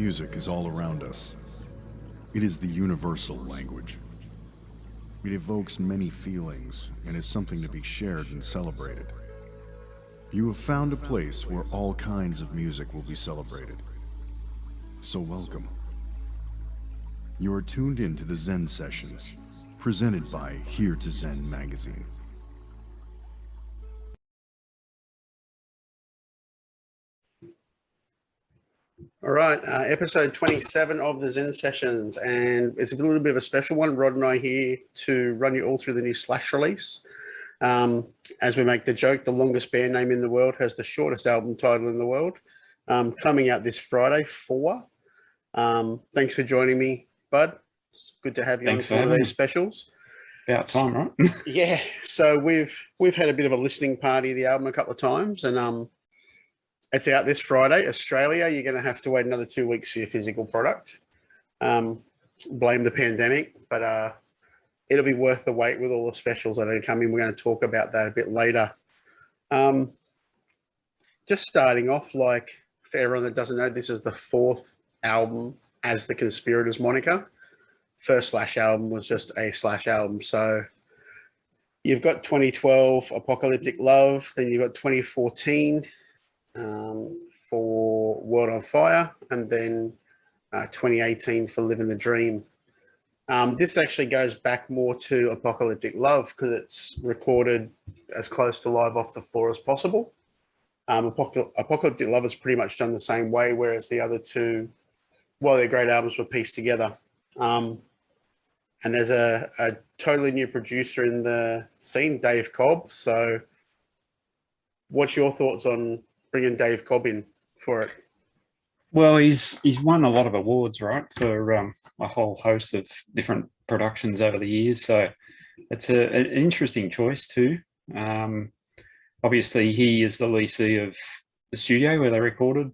Music is all around us. It is the universal language. It evokes many feelings and is something to be shared and celebrated. You have found a place where all kinds of music will be celebrated. So welcome. You are tuned in to the Zen Sessions, presented by Here to Zen magazine. All right, episode 27 of the Zen Sessions, and it's a little bit of a special one. Rod and I here to run you all through the new Slash release. As we make the joke, the longest band name in the world has the shortest album title in the world. Coming out this Friday, 4. Thanks for joining me, Bud. It's good to have you on one of these specials. About time, right? Yeah, so we've had a bit of a listening party of the album a couple of times, and it's out this Friday. Australia, you're going to have to wait another 2 weeks for your physical product. Blame the pandemic, but it'll be worth the wait with all the specials that are coming. We're going to talk about that a bit later. Just starting off, like, for everyone that doesn't know, this is the 4th album as the Conspirators moniker. First Slash album was just a Slash album. So you've got 2012, Apocalyptic Love. Then you've got 2014, for World on Fire, and then 2018 for Living the Dream. This actually goes back more to Apocalyptic Love because it's recorded as close to live off the floor as possible. Apocalyptic Love is pretty much done the same way, whereas the other two, well, they're great albums, were pieced together. And there's a totally new producer in the scene, Dave Cobb. So what's your thoughts on bringing Dave Cobb in for it? Well, he's won a lot of awards, right, for a whole host of different productions over the years. So it's an interesting choice too. Obviously, he is the lessee of the studio where they recorded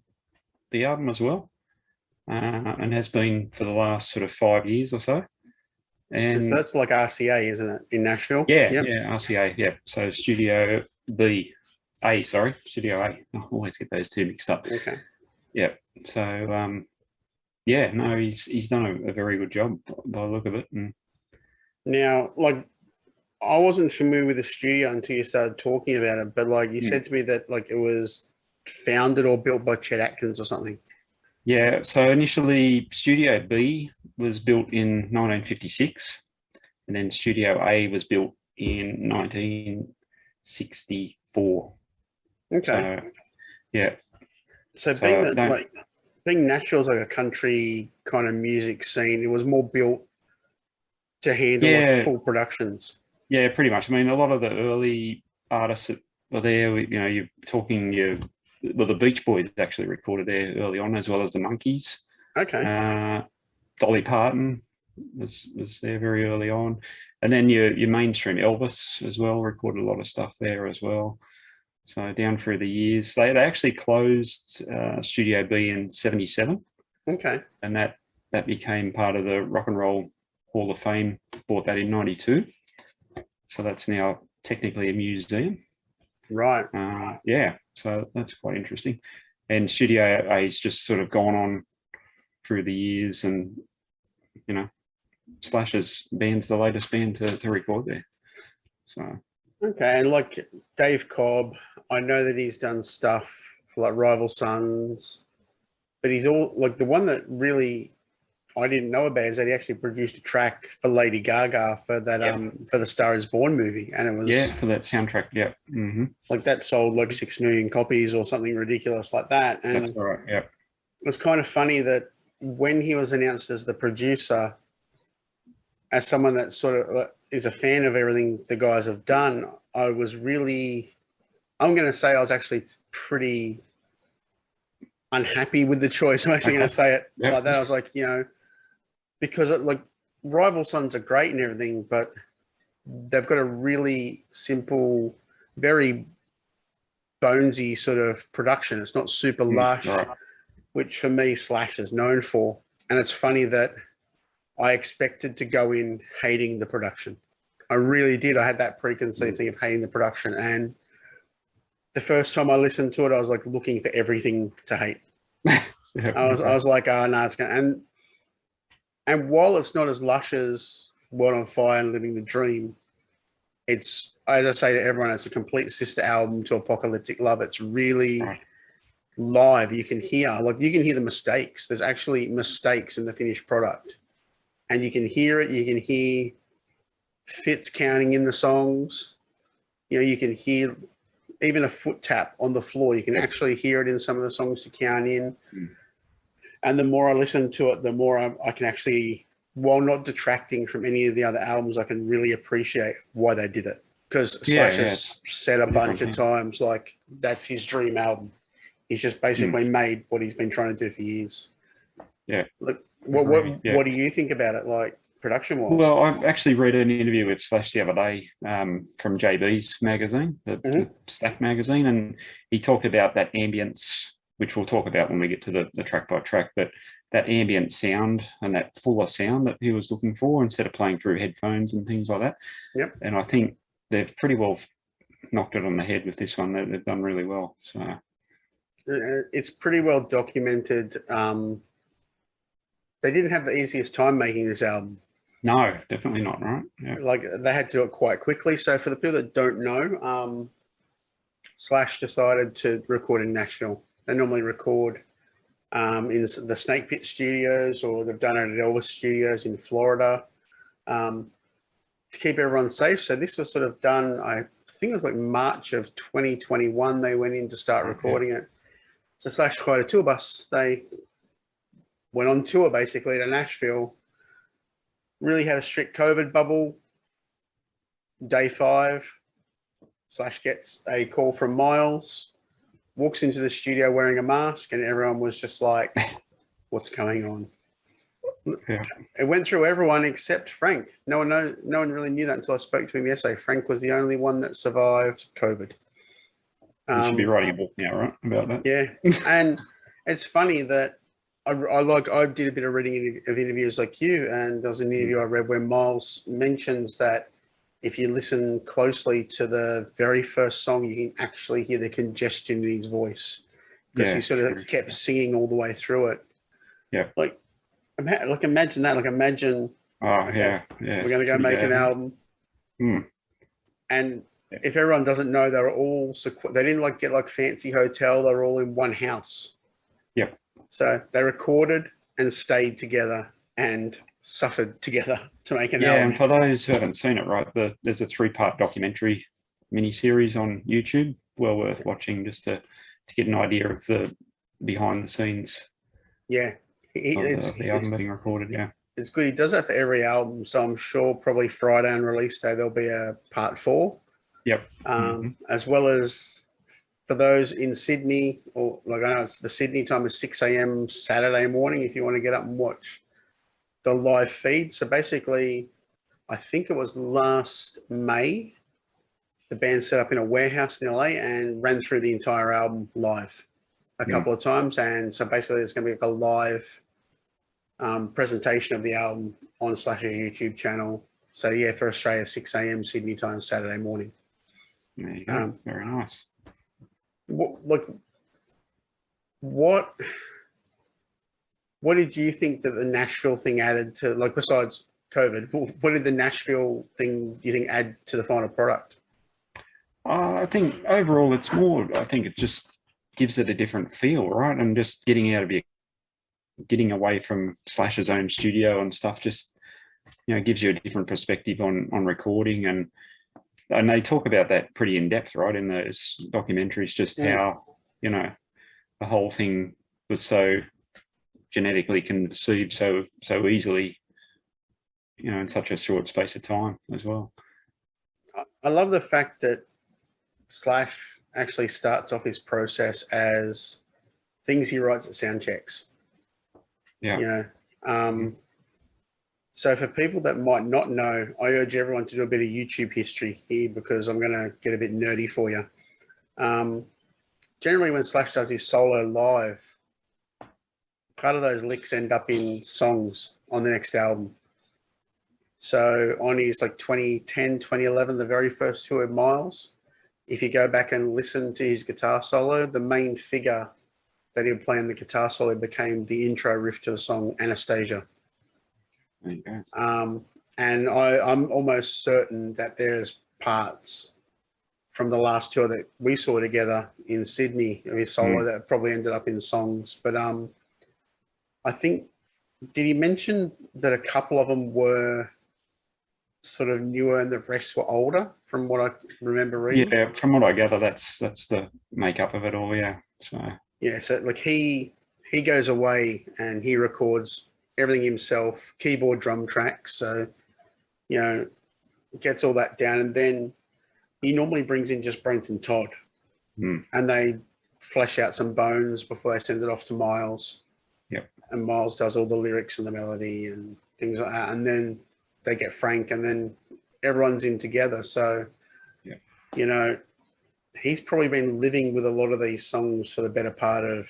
the album as well, and has been for the last sort of 5 years or so. And so that's like RCA, isn't it, in Nashville? Yeah, yep. Yeah, RCA, yeah. So Studio Studio A. I always get those two mixed up. Okay. Yeah. So, yeah, no, he's done a very good job by the look of it. And now, like, I wasn't familiar with the studio until you started talking about it, but like you said to me that like it was founded or built by Chet Atkins or something. Yeah. So initially, Studio B was built in 1956, and then Studio A was built in 1964. Okay. So, yeah. So being Nashville's like a country kind of music scene, it was more built to handle like full productions. Yeah, pretty much. I mean, a lot of the early artists that were there, you're talking the Beach Boys actually recorded there early on, as well as the Monkees. Okay. Dolly Parton was there very early on, and then your mainstream Elvis as well recorded a lot of stuff there as well. So down through the years, they actually closed Studio B in '77. Okay. And that became part of the Rock and Roll Hall of Fame. Bought that in '92. So that's now technically a museum. Right. Yeah. So that's quite interesting. And Studio A's just sort of gone on through the years, and Slash's band's the latest band to record there. So. Okay, and like Dave Cobb, I know that he's done stuff for like Rival Sons, but he's all like the one that really I didn't know about is that he actually produced a track for Lady Gaga for that for the Star Is Born movie, and it was for that soundtrack. Yeah, like that sold like 6 million copies or something ridiculous like that. And that's right. Yeah, it was kind of funny that when he was announced as the producer, as someone that sort of is a fan of everything the guys have done, I was actually pretty unhappy with the choice. I'm actually going to say it like that. I was like, because like Rival Sons are great and everything, but they've got a really simple, very bonesy sort of production. It's not super lush, which for me Slash is known for. And it's funny that I expected to go in hating the production. I really did. I had that preconceived thing of hating the production. And the first time I listened to it, I was like looking for everything to hate. Yeah, I was like, oh no, it's gonna. And while it's not as lush as World on Fire and Living the Dream, it's, as I say to everyone, it's a complete sister album to Apocalyptic Love. It's really right. live. You can hear the mistakes. There's actually mistakes in the finished product, and you can hear it. You can hear Fitz counting in the songs. You know, you can hear even a foot tap on the floor. You can actually hear it in some of the songs to count in. Mm. And the more I listen to it, the more I can actually, while not detracting from any of the other albums, I can really appreciate why they did it. Because Slash has said a bunch of times, like, that's his dream album. He's just basically made what he's been trying to do for years. Yeah. Like, what do you think about it, like, production-wise? Well, I actually read an interview with Slash the other day from JB's magazine, the Stack magazine, and he talked about that ambience, which we'll talk about when we get to the track by track, but that ambient sound and that fuller sound that he was looking for instead of playing through headphones and things like that. Yep. And I think they've pretty well knocked it on the head with this one. They've done really well. So it's pretty well documented. They didn't have the easiest time making this album. no, definitely not, right? Yeah. Like, they had to do it quite quickly. So for the people that don't know, Slash decided to record in Nashville. They normally record in the Snake Pit Studios, or they've done it at Elvis Studios in Florida, to keep everyone safe. So this was sort of done, I think it was like March of 2021, they went in to start recording it. So Slash hired a tour bus. They went on tour basically to Nashville, really had a strict COVID bubble. Day 5, Slash gets a call from Myles, walks into the studio wearing a mask, and everyone was just like, what's going on? Yeah. It went through everyone except Frank. No one really knew that until I spoke to him yesterday. Frank was the only one that survived COVID. You should be writing a book now, right, about that? Yeah. And it's funny that I did a bit of reading of interviews like you, and there was an interview I read where Myles mentions that if you listen closely to the very first song, you can actually hear the congestion in his voice, because he sort of kept singing all the way through it. Yeah. Like imagine that. Like, imagine. Oh, yeah. We're going to go make an album. And if everyone doesn't know, they were all, they didn't like get like fancy hotel. They were all in one house. Yep. So they recorded and stayed together and suffered together to make an album. And for those who haven't seen it, right, there's a 3-part documentary miniseries on YouTube, well worth watching, just to get an idea of the behind the scenes. Yeah, the album being recorded. Yeah, it's good. He does that for every album, so I'm sure probably Friday on release day there'll be a part 4. Yep. As well as for those in Sydney, or like, I know it's the Sydney time is 6 a.m. Saturday morning if you want to get up and watch the live feed. So basically, I think it was last May, the band set up in a warehouse in LA and ran through the entire album live a couple of times. And so basically there's going to be like a live presentation of the album on Slash's YouTube channel. So yeah, for Australia, 6 a.m. Sydney time, Saturday morning. There you go. Very nice. What did you think that the Nashville thing added to, like, besides COVID, what did the Nashville thing, do you think, add to the final product? I think overall it's more, I think it just gives it a different feel, right? And just getting away from Slash's own studio and stuff, just, gives you a different perspective on recording. And they talk about that pretty in depth, right, in those documentaries, just how, the whole thing was so genetically conceived so easily, in such a short space of time as well. I love the fact that Slash actually starts off his process as things he writes at sound checks. Yeah. So for people that might not know, I urge everyone to do a bit of YouTube history here, because I'm going to get a bit nerdy for you. Generally, when Slash does his solo live, part of those licks end up in songs on the next album. So on his 2010, 2011, the very first tour of Myles, if you go back and listen to his guitar solo, the main figure that he would play in the guitar solo became the intro riff to the song Anastasia. There you go. And I'm almost certain that there's parts from the last tour that we saw together in Sydney, his solo, that probably ended up in songs. But I think, did he mention that a couple of them were sort of newer and the rest were older, from what I remember reading? Yeah, from what I gather, that's the makeup of it all. Yeah. So yeah, so like he goes away and he records everything himself, keyboard, drum tracks. So, you know, gets all that down, and then he normally brings in just Brent and Todd, and they flesh out some bones before they send it off to Myles. Yep. And Myles does all the lyrics and the melody and things like that, and then they get Frank, and then everyone's in together. So, you know, he's probably been living with a lot of these songs for the better part of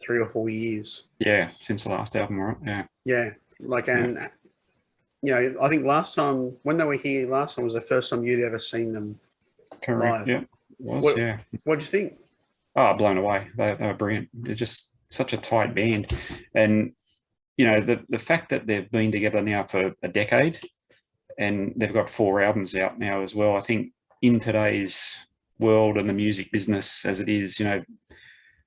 3 or 4 years. Yeah, since the last album, right? Yeah. Yeah, like, and you know, I think last time when they were here last time was the first time you'd ever seen them. Correct. live. Yeah. It was, yeah. What do you think? Oh, blown away. They were brilliant. They're just such a tight band. And, you know, the fact that they've been together now for a decade and they've got 4 albums out now as well, I think in today's world and the music business as it is, you know,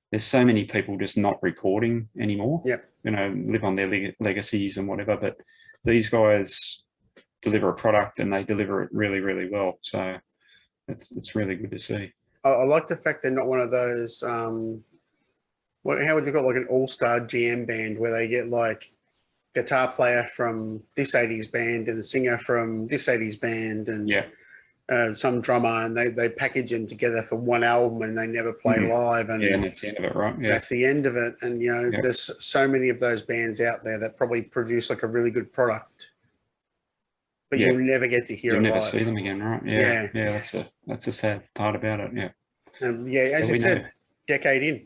there's so many people just not recording anymore. Yep. You know, live on their legacies and whatever. But these guys deliver a product and they deliver it really, really well. So it's really good to see. I like the fact they're not one of those. How would you call it, like an all-star jam band where they get like guitar player from this 80s band and a singer from this 80s band and some drummer, and they package them together for one album and they never play live. And and that's the end of it, right? Yeah. That's the end of it. And, you know, there's so many of those bands out there that probably produce like a really good product, but you'll never get to hear it live. You'll never see them again, right? Yeah. That's a sad part about it. Yeah. As you said, decade in.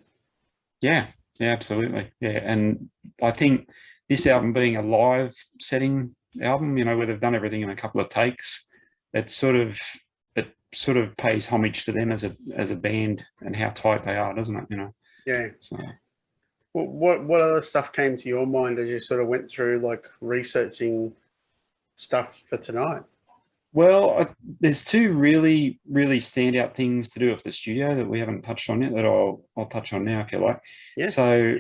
Yeah, absolutely. Yeah, and I think this album being a live setting album, you know, where they've done everything in a couple of takes, it sort of pays homage to them as a band and how tight they are, doesn't it? You know. Yeah. So. What other stuff came to your mind as you sort of went through like researching stuff for tonight? Well, there's 2 really, really standout things to do with the studio that we haven't touched on yet that I'll touch on now if you like. Yeah. So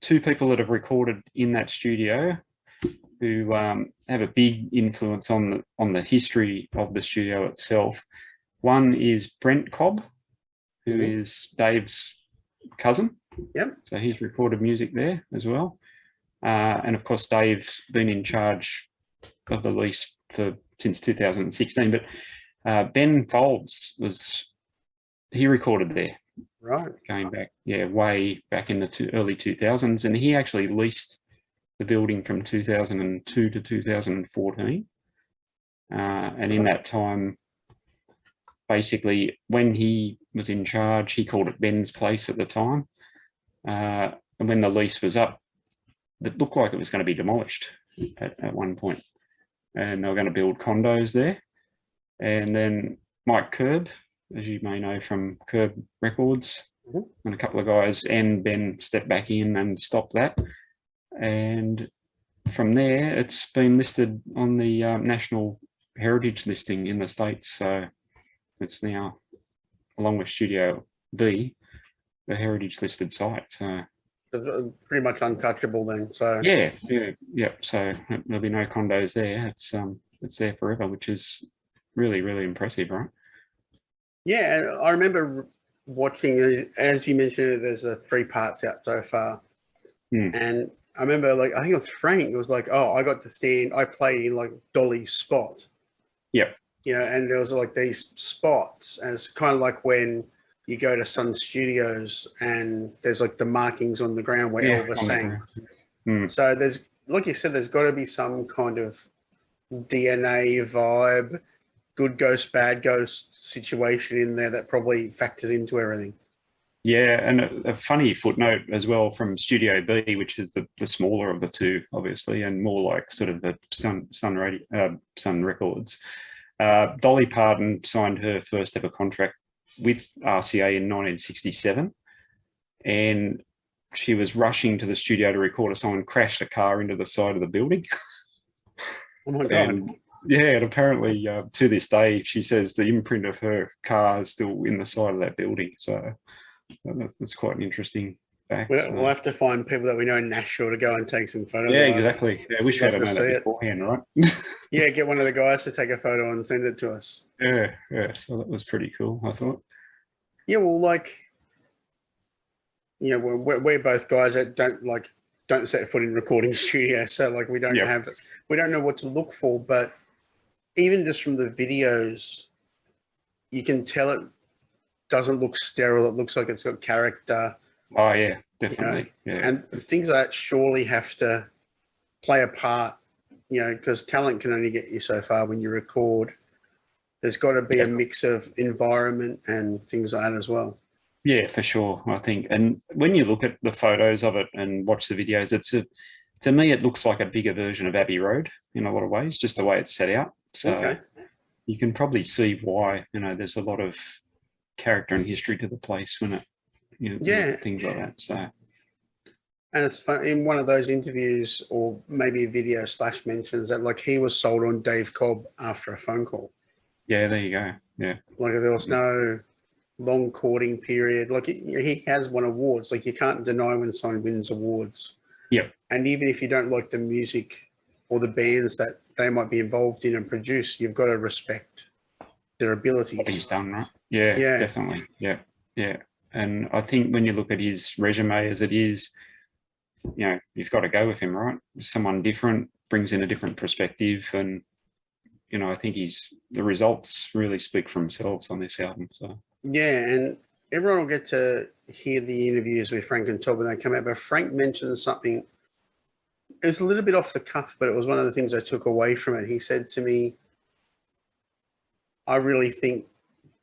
2 people that have recorded in that studio who have a big influence on the history of the studio itself. One is Brent Cobb, who is Dave's cousin. Yep. So he's recorded music there as well. And of course, Dave's been in charge of the lease since 2016. But Ben Folds he recorded there. Right. Going back, way back in the early 2000s. And he actually leased the building from 2002 to 2014. And in that time, basically, when he was in charge, he called it Ben's Place at the time. And when the lease was up, it looked like it was going to be demolished at one point. And they were going to build condos there. And then Mike Curb, as you may know from Curb Records, and a couple of guys and Ben stepped back in and stopped that. And from there, it's been listed on the National Heritage listing in the States. So it's now, along with Studio B, the heritage listed site. So pretty much untouchable then. So yeah. So there'll be no condos there. It's there forever, which is really, really impressive, right? Yeah, I remember watching, as you mentioned, there's 3 parts out so far, and I remember, like, I think it was Frank. It was like, oh, I played in like Dolly's spot. Yep. You know, and there was like these spots, and it's kind of like when you go to Sun Studios and there's like the markings on the ground where Elvis sang. So there's, like you said, there's got to be some kind of DNA vibe, good ghost, bad ghost situation in there that probably factors into everything. Yeah, and a funny footnote as well from Studio B, which is the smaller of the 2, obviously, and more like sort of the Sun Records. Dolly Parton signed her first ever contract with RCA in 1967, and she was rushing to the studio to record, someone crashed a car into the side of the building. Oh my God. And yeah, and apparently to this day, she says the imprint of her car is still in the side of that building. So that's quite an interesting fact. We'll have to find people that we know in Nashville to go and take some photos. Yeah, exactly. Yeah, we should have known that it. beforehand, right? Yeah, get one of the guys to take a photo and send it to us. Yeah. So that was pretty cool, I thought. Yeah, well, like, you know, we're both guys that don't set foot in recording studio, so like we don't know what to look for. But even just from the videos, you can tell it doesn't look sterile. It looks like it's got character. Oh yeah, definitely. You know? And things like that surely have to play a part, you know, because talent can only get you so far when you record. There's got to be a mix of environment and things like that as well. Yeah, for sure, I think. And when you look at the photos of it and watch the videos, to me, it looks like a bigger version of Abbey Road in a lot of ways, just the way it's set out. So you can probably see why, you know, there's a lot of character and history to the place when it, you know, things like that. So, and it's fun in one of those interviews, or maybe a video / mentions that like he was sold on Dave Cobb after a phone call. Yeah, there you go. Yeah, like there was no long courting period. Like he has won awards. Like you can't deny when someone wins awards. Yeah, and even if you don't like the music or the bands that they might be involved in and produce, you've got to respect their abilities. What he's done, right? Yeah, definitely. Yeah. And I think when you look at his resume as it is, you know, you've got to go with him, right? Someone different brings in a different perspective, and you know, I think the results really speak for themselves on this album. So yeah, and everyone will get to hear the interviews with Frank and Todd when they come out. But Frank mentioned something. It was a little bit off the cuff, but it was one of the things I took away from it. He said to me, "I really think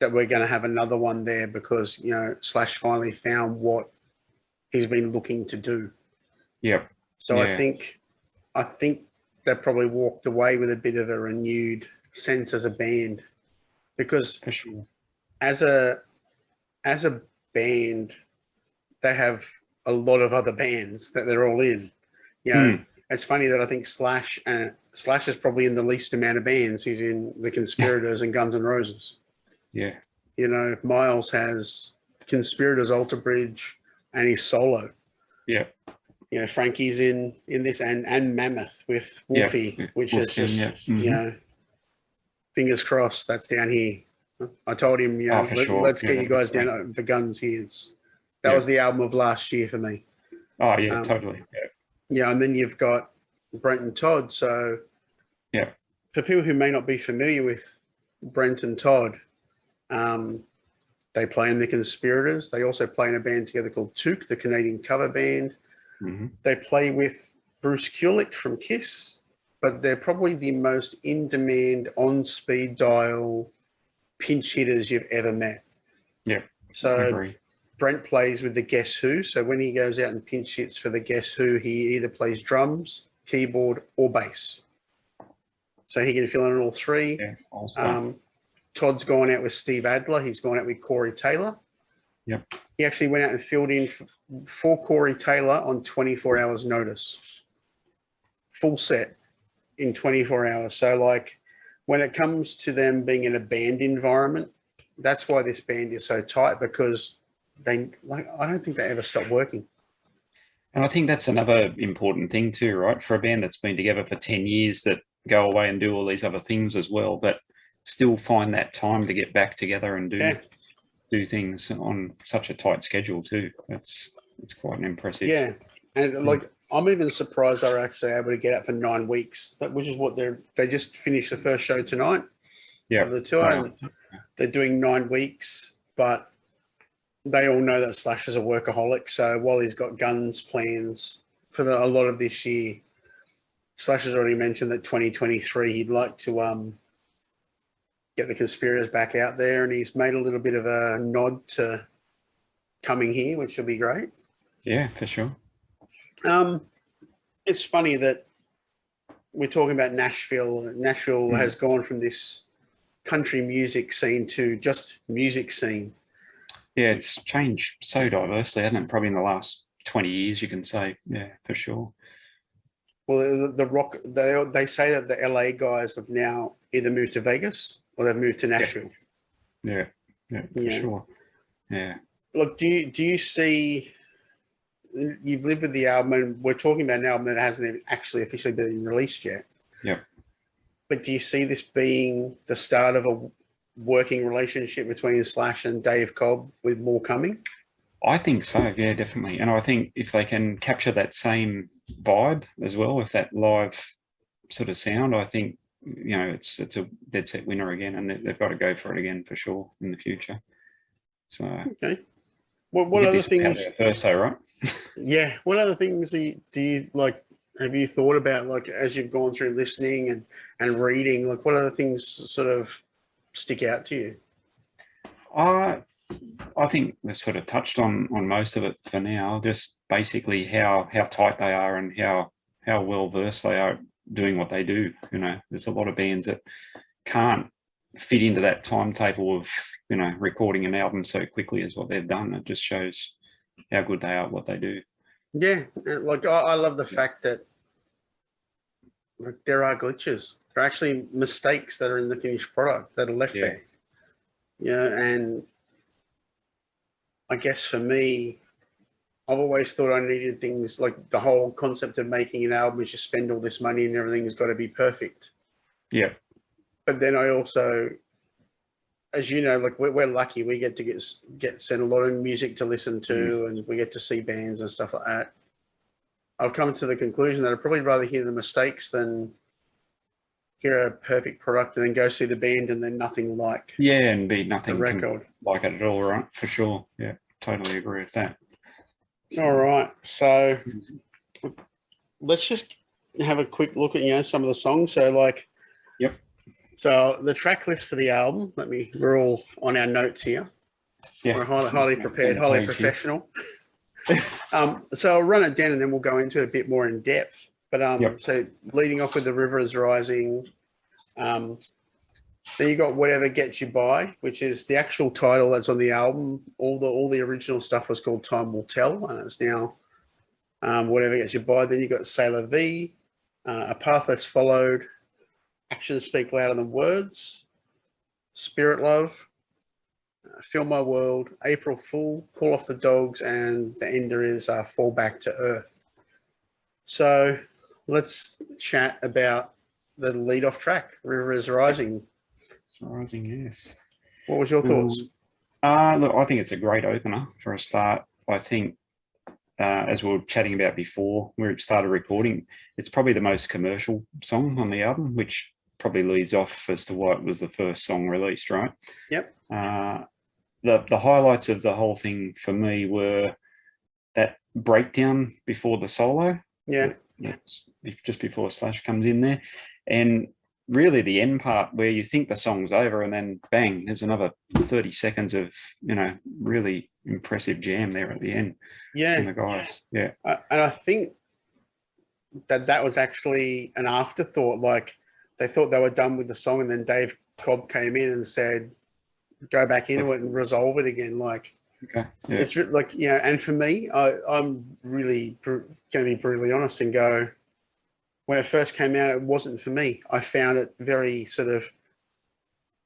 that we're going to have another one there because, you know, Slash finally found what he's been looking to do." Yeah. So I think they probably walked away with a bit of a renewed sense as a band, because for sure, as a band, they have a lot of other bands that they're all in. You know, it's funny that I think Slash is probably in the least amount of bands. He's in the Conspirators and Guns N' Roses. Yeah. You know, Myles has Conspirators, Alter Bridge, and he's solo. Yeah. You know, Frankie's in this and Mammoth with Wolfie, which is just, you know, fingers crossed that's down here. I told him, you know, let's get you guys down the Guns here. That was the album of last year for me. Oh, yeah, totally. Yeah, and then you've got Brent and Todd. So, for people who may not be familiar with Brent and Todd, they play in the Conspirators. They also play in a band together called Took, the Canadian cover band. They play with Bruce Kulick from Kiss, but they're probably the most in-demand, on-speed dial pinch hitters you've ever met. Yeah. So Brent plays with the Guess Who. So when he goes out and pinch hits for the Guess Who, he either plays drums, keyboard, or bass. So he can fill in all three. Yeah, Todd's gone out with Steve Adler. He's gone out with Corey Taylor. Yep. He actually went out and filled in for Corey Taylor on 24 hours notice. Full set in 24 hours. So like when it comes to them being in a band environment, that's why this band is so tight, because I don't think they ever stop working. And I think that's another important thing too, right? For a band that's been together for 10 years that go away and do all these other things as well, but still find that time to get back together and do things on such a tight schedule too. It's quite an impressive. Yeah. And like, I'm even surprised they're actually able to get out for 9 weeks, which is what they just finished the first show tonight. Yeah. The tour, and they're doing 9 weeks, but they all know that Slash is a workaholic. So while he's got Guns plans for a lot of this year, Slash has already mentioned that 2023 he'd like to get the Conspirators back out there, and he's made a little bit of a nod to coming here, which will be great. Yeah, for sure. It's funny that we're talking about Nashville. Nashville has gone from this country music scene to just music scene. Yeah, it's changed so diversely, hasn't it? Probably in the last 20 years, you can say. Yeah, for sure. Well, the rock, they say that the LA guys have now either moved to Vegas or they've moved to Nashville. Yeah, yeah, for Yeah. sure. Yeah. Look, do you see? You've lived with the album, and we're talking about an album that hasn't actually officially been released yet. Yeah. But do you see this being the start of a working relationship between Slash and Dave Cobb, with more coming? I think so. Yeah, definitely. And I think if they can capture that same vibe as well, with that live sort of sound, I think, you know, it's a dead set winner again, and they've got to go for it again for sure in the future. So Okay. What other things? First, though, right? Yeah. What other things do you like? Have you thought about, like, as you've gone through listening and reading? Like, what other things sort of stick out to you? I think we've sort of touched on most of it for now. Just basically how tight they are and how well versed they are doing what they do. You know, there's a lot of bands that can't fit into that timetable of, you know, recording an album so quickly as what they've done. It just shows how good they are at what they do. Yeah, like I love the fact that, like, there are glitches. There are actually mistakes that are in the finished product that are left there. Yeah, and I guess for me, I've always thought I needed things like the whole concept of making an album is you spend all this money and everything's got to be perfect. Yeah. But then I also, as you know, like we're lucky, we get to get sent a lot of music to listen to, and we get to see bands and stuff like that. I've come to the conclusion that I'd probably rather hear the mistakes than hear a perfect product and then go see the band and then nothing like. Yeah, and be nothing record like it at all, right? For sure. Yeah, totally agree with that. All right, so let's just have a quick look at some of the songs. So like, yep. So the track list for the album. We're all on our notes here. Yeah. We're highly prepared, highly professional. So I'll run it down and then we'll go into it a bit more in depth. But so leading off with The River is Rising. Then you got Whatever Gets You By, which is the actual title that's on the album. All the original stuff was called Time Will Tell, and it's now Whatever Gets You By. Then you got Sailor V, A Path Less Followed, Actions Speak Louder Than Words, Spirit Love, Fill My World, April Fool, Call Off the Dogs, and the ender is Fall Back to Earth. So let's chat about the lead-off track, River is Rising. Rising, yes. What was your thoughts? Look, I think it's a great opener for a start. I think, as we were chatting about before we started recording, it's probably the most commercial song on the album, which probably leads off as to why it was the first song released, right? Yep. The highlights of the whole thing for me were that breakdown before the solo. Yeah. Just before Slash comes in there. And really the end part where you think the song's over and then bang, there's another 30 seconds of, really impressive jam there at the end. Yeah. From the guys. Yeah. And I think that was actually an afterthought. Like, they thought they were done with the song, and then Dave Cobb came in and said, go back into it and resolve it again. Like, okay. Yeah. It's like, and for me, I'm really going to be brutally honest and go, when it first came out, it wasn't for me. I found it very sort of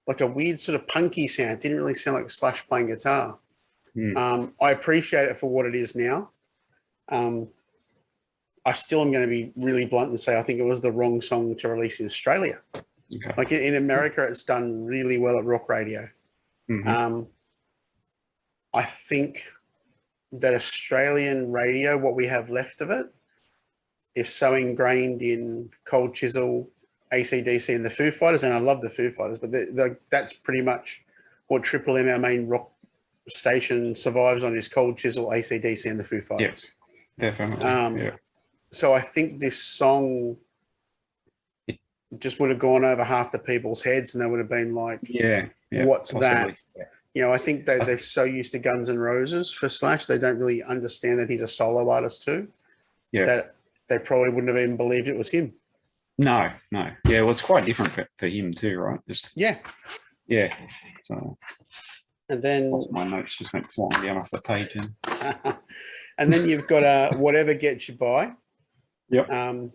like a weird sort of punky sound. It didn't really sound like Slash playing guitar. I appreciate it for what it is now. I still am going to be really blunt and say I think it was the wrong song to release in Australia. Okay. Like in America, it's done really well at rock radio. Mm-hmm. I think that Australian radio, what we have left of it, is so ingrained in Cold Chisel, AC/DC, and the Foo Fighters, and I love the Foo Fighters, but that's pretty much what Triple M, our main rock station, survives on, is Cold Chisel, AC/DC, and the Foo Fighters. Yeah, definitely. So I think this song just would have gone over half the people's heads, and they would have been like, what's possibly that? Yeah. I think they're so used to Guns N' Roses for Slash, they don't really understand that he's a solo artist too. Yeah. That they probably wouldn't have even believed it was him. No. Yeah, well, it's quite different for him too, right? Yeah. So And then Lost my notes just went flying down off the page. and then you've got Whatever Gets You By. Yep.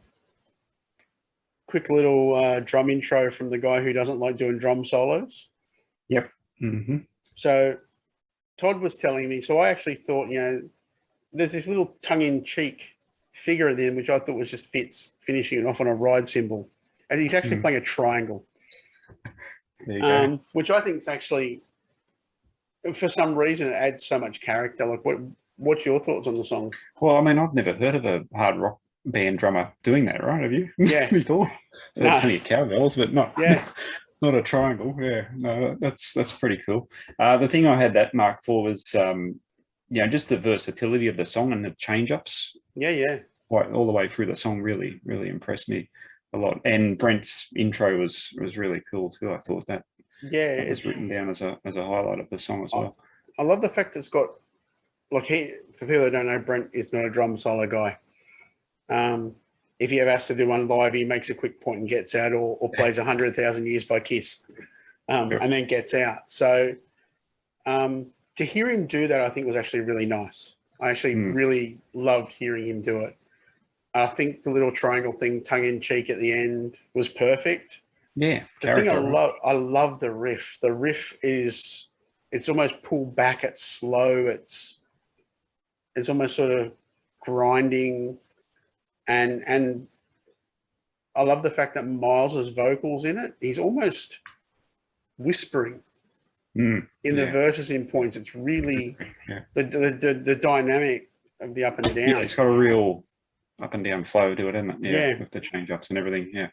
Quick little drum intro from the guy who doesn't like doing drum solos. Yep. Mm-hmm. So Todd was telling me, so I actually thought, there's this little tongue-in-cheek figure at the end, which I thought was just Fitz finishing it off on a ride cymbal. And he's actually playing a triangle. There you go. Which I think is actually, for some reason, it adds so much character. Like, what's your thoughts on the song? Well, I mean, I've never heard of a hard rock band drummer doing that, right? Have you? Yeah. Before? No. Plenty of cowbells, but not. Yeah. Not a triangle. Yeah, no, that's pretty cool. The thing I had that marked for was, just the versatility of the song and the change-ups. Yeah. All the way through the song really, really impressed me a lot. And Brent's intro was really cool too. I thought that was written down as a highlight of the song as well. I love the fact it's got, like, for people that don't know, Brent is not a drum solo guy. If he ever has to do one live, he makes a quick point and gets out, or plays 100,000 Years by Kiss, and then gets out. So to hear him do that, I think was actually really nice. I actually really loved hearing him do it. I think the little triangle thing, tongue in cheek at the end, was perfect. Yeah. The thing I love the riff. The riff it's almost pulled back. It's slow. It's almost sort of grinding. And I love the fact that Myles' vocals in it, he's almost whispering in the verses in points. It's really the dynamic of the up and down. Yeah, it's got a real up and down flow to it, isn't it? Yeah. With the change ups and everything. Yeah.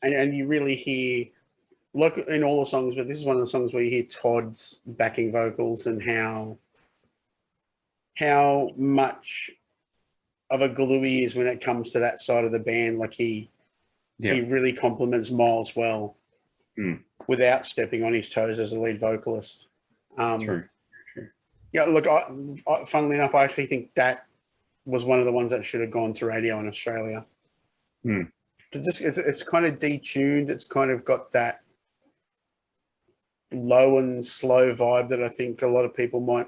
And you really hear, like in all the songs, but this is one of the songs where you hear Todd's backing vocals and how much of a glue he is when it comes to that side of the band. Like he really compliments Myles well without stepping on his toes as a lead vocalist. True. Yeah, look, funnily enough, I actually think that was one of the ones that should have gone to radio in Australia. It's kind of detuned. It's kind of got that low and slow vibe that I think a lot of people might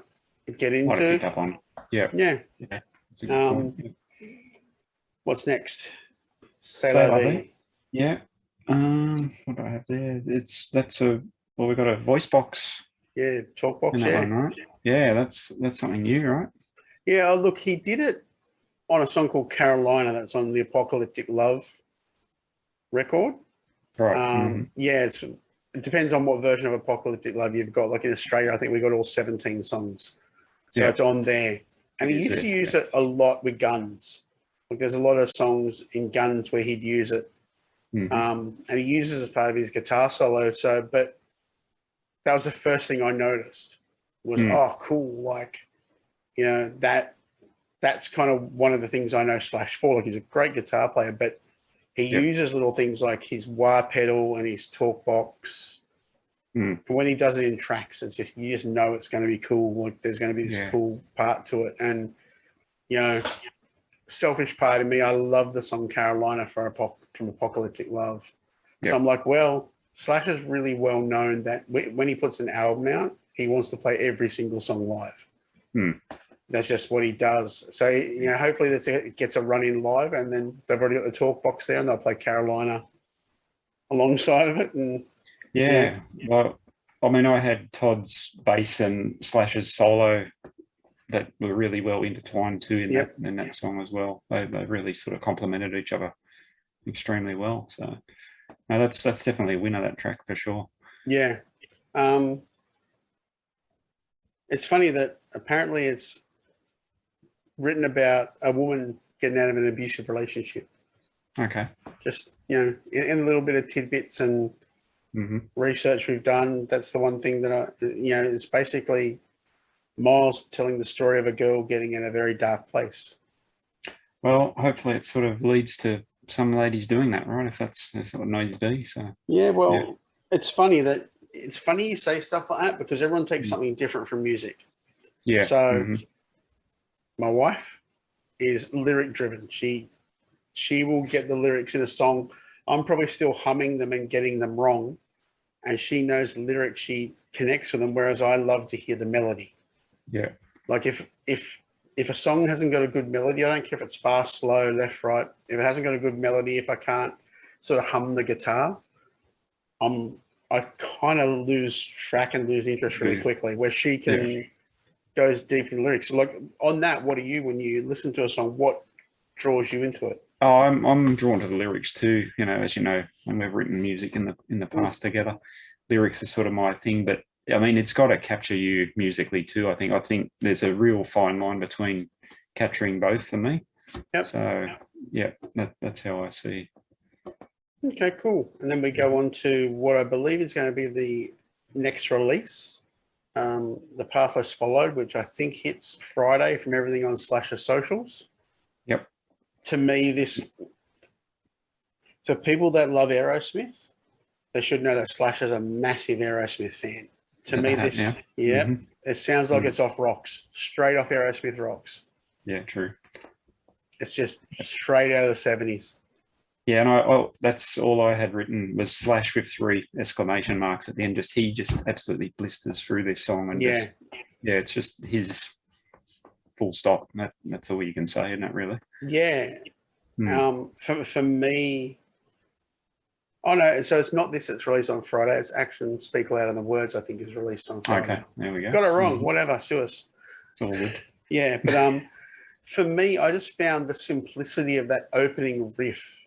get into. Might have picked up on. Yeah. What's next? Say yeah. What do I have there? We've got a voice box. Yeah, talk box. Yeah, one, right? Yeah, that's something new, right? Yeah, look, he did it on a song called Carolina that's on the Apocalyptic Love record. Right. Yeah, it depends on what version of Apocalyptic Love you've got. Like in Australia, I think we got all 17 songs. So it's on there. And he used to use it a lot with Guns. Like there's a lot of songs in Guns where he'd use it. And he uses it as part of his guitar solo. But that was the first thing I noticed was, oh, cool. Like, that's kind of one of the things I know Slash for. Like he's a great guitar player, but he uses little things like his wah pedal and his talk box. And when he does it in tracks, it's just, you just know it's going to be cool. Like there's going to be this cool part to it. And, selfish part of me, I love the song Carolina from Apocalyptic Love. So I'm like, well, Slash is really well known that when he puts an album out, he wants to play every single song live. That's just what he does. So, hopefully it gets a run in live, and then they've already got the talk box there and they'll play Carolina alongside of it. And well, I mean, I had Todd's bass and Slash's solo that were really well intertwined too in that song as well. They really sort of complemented each other extremely well. So no, that's definitely a winner, that track for sure. Yeah. It's funny that apparently it's written about a woman getting out of an abusive relationship. Okay. Just, in a little bit of tidbits and research we've done, that's the one thing that it's basically Myles telling the story of a girl getting in a very dark place. Well, hopefully it sort of leads to some ladies doing that, right? If that's what it needs to be. So it's funny you say stuff like that because everyone takes something different from music. Yeah. So my wife is lyric driven. She will get the lyrics in a song. I'm probably still humming them and getting them wrong. and she knows the lyrics, she connects with them, whereas I love to hear the melody. Yeah. Like if a song hasn't got a good melody, I don't care if it's fast, slow, left, right. If it hasn't got a good melody, if I can't sort of hum the guitar, I kind of lose track and lose interest really quickly. Where she can goes deep in lyrics. So like on that, what are you when you listen to a song? What draws you into it? Oh, I'm drawn to the lyrics too. You know, as you know, when we've written music in the past together, lyrics are sort of my thing. But I mean, it's got to capture you musically too. I think there's a real fine line between capturing both for me. Yep. So yeah, that's how I see. Okay, cool. And then we go on to what I believe is going to be the next release, The Path Less Followed, which I think hits Friday from everything on Slasher socials. Yep. To me, this, for people that love Aerosmith, they should know that Slasher's a massive Aerosmith fan. To me, this, it sounds like it's off rocks, straight off Aerosmith rocks. Yeah, true. It's just straight out of the 70s. Yeah, and that's all I had written was Slash with 3 exclamation marks at the end. He just absolutely blisters through this song, and it's just his full stop. That's all you can say, isn't it? Really? Yeah. For me, oh no, so it's not this that's released on Friday. It's Action Speak Louder Than Words, I think, is released on Friday. Okay, there we go. Got it wrong. Whatever, sue us. It's all good. Yeah, but for me, I just found the simplicity of that opening riff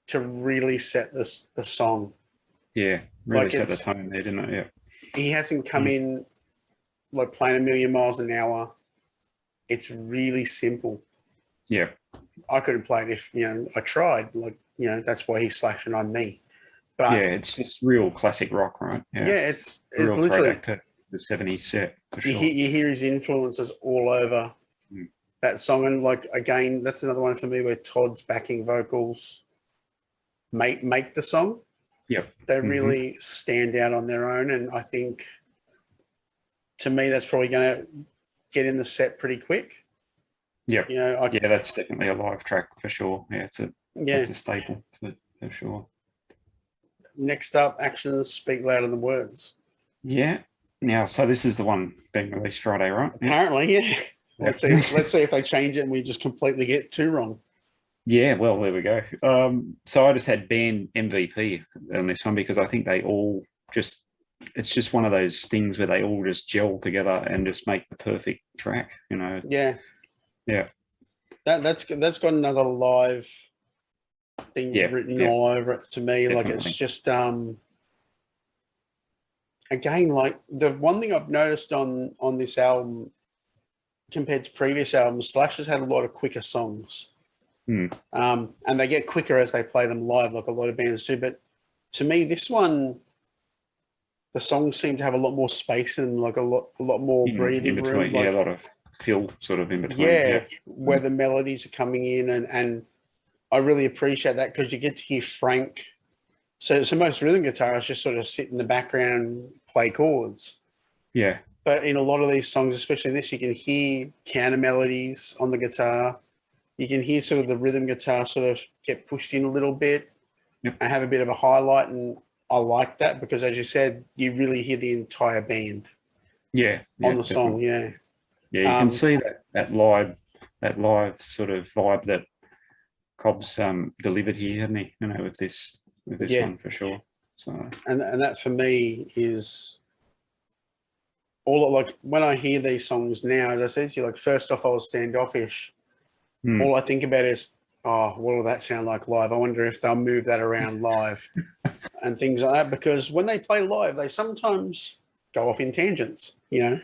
to really set the song. Yeah, really like set the tone there, didn't it? Yeah. He hasn't come in like playing a million miles an hour. It's really simple. Yeah. I couldn't play it if, I tried. Like, that's why he's slashing on me. But yeah, it's just real classic rock, right? Yeah, it's literally to the 70s set. For sure. You hear his influences all over that song. And like, again, that's another one for me where Todd's backing vocals make the song. Yeah. They really stand out on their own. And I think, to me, that's probably going to get in the set pretty quick. Yeah. That's definitely a live track for sure. Yeah, it's a staple for sure. Next up, Actions Speak Louder Than Words. Yeah. Now, so this is the one being released Friday, right? Apparently, yeah. Let's see if they change it and we just completely get 2 wrong. Yeah, well, there we go. So I just had band MVP on this one because I think they all it's just one of those things where they all just gel together and just make the perfect track, Yeah. Yeah. That's got another live thing written all over it to me. Definitely. Like, it's just again, like the one thing I've noticed on this album compared to previous albums, Slash has had a lot of quicker songs. And they get quicker as they play them live, like a lot of bands do. But to me, this one, the songs seem to have a lot more space and like a lot more breathing in between, room. Like, a lot of fill sort of in between. Yeah, where the melodies are coming in, and I really appreciate that because you get to hear Frank. So most rhythm guitarists just sort of sit in the background and play chords. Yeah. But in a lot of these songs, especially this, you can hear counter melodies on the guitar. You can hear sort of the rhythm guitar sort of get pushed in a little bit and have a bit of a highlight. And I like that because, as you said, you really hear the entire band on the song. Yeah. Yeah, you can see that live sort of vibe that Cobb's delivered here, hasn't he? With this one for sure. So and that for me is all. Like when I hear these songs now, as I said to you, like first off I was standoffish. All I think about is, what will that sound like live? I wonder if they'll move that around live and things like that. Because when they play live, they sometimes go off in tangents. Yeah.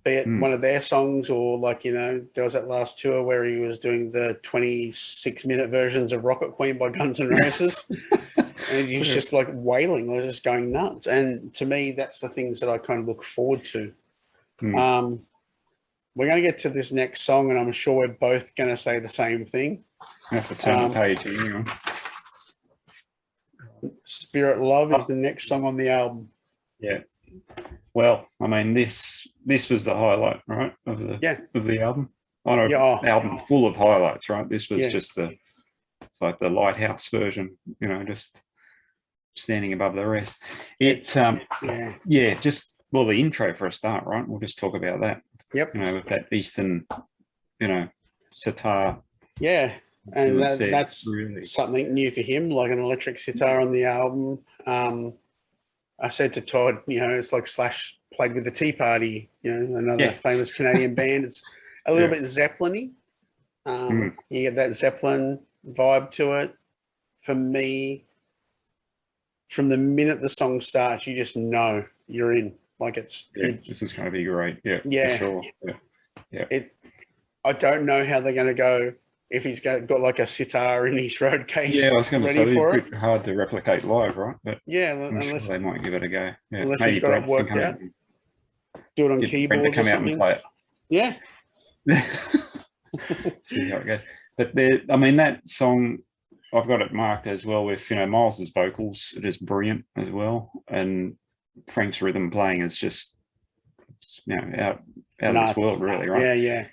Be it one of their songs or like, there was that last tour where he was doing the 26-minute versions of Rocket Queen by Guns N' Roses. And he was just like wailing, they're just going nuts. And to me, that's the things that I kind of look forward to. We're going to get to this next song and I'm sure we're both going to say the same thing. I have to turn the page. Spirit Love is the next song on the album. Yeah. Well, I mean, this was the highlight, right, of the album. Album full of highlights, right? This was just it's like the lighthouse version, just standing above the rest. It's just the intro for a start, right? We'll just talk about that. Yep. With that Eastern, sitar. Yeah, and that's really something new for him, like an electric sitar on the album. I said to Todd, it's like Slash played with the Tea Party, another famous Canadian band. It's a little bit Zeppelin-y. You get that Zeppelin vibe to it. For me, from the minute the song starts, you just know you're in. Like this is going to be great. Yeah, for sure. Yeah. I don't know how they're going to go if he's got like a sitar in his road case. Yeah, I was going to say it's a bit hard to replicate live, right? But unless sure they might give it a go. Yeah. Unless maybe he's got it worked out. Do it on keyboards or something. Come out and play it. Yeah. See how it goes. But that song, I've got it marked as well with Miles's vocals. It is brilliant as well, and Frank's rhythm playing is just out of this world, really, right? Yeah.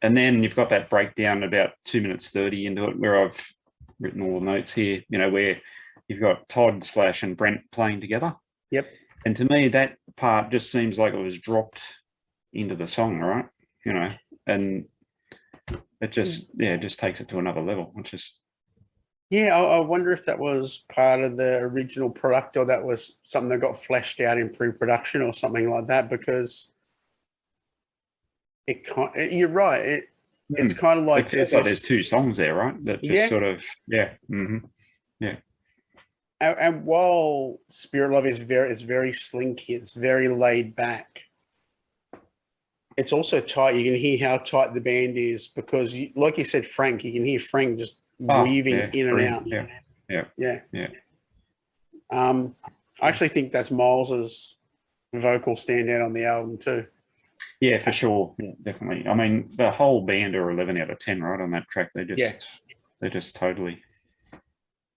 And then you've got that breakdown about 2 minutes 30 into it, where I've written all the notes here. Where you've got Todd, Slash, and Brent playing together. Yep. And to me, that part just seems like it was dropped into the song, right? And it just takes it to another level. I wonder if that was part of the original product, or that was something that got fleshed out in pre-production or something like that, because you're right. It's kind of like there's two songs there, right? That just sort of And while Spirit Love is very slinky, it's very laid back. It's also tight. You can hear how tight the band is because, like you said, Frank. You can hear Frank just weaving in and out. Yeah. I actually think that's Myles's vocal standout on the album too. Yeah, for sure. Yeah, definitely. I mean, the whole band are 11 out of 10, right, on that track. They're just totally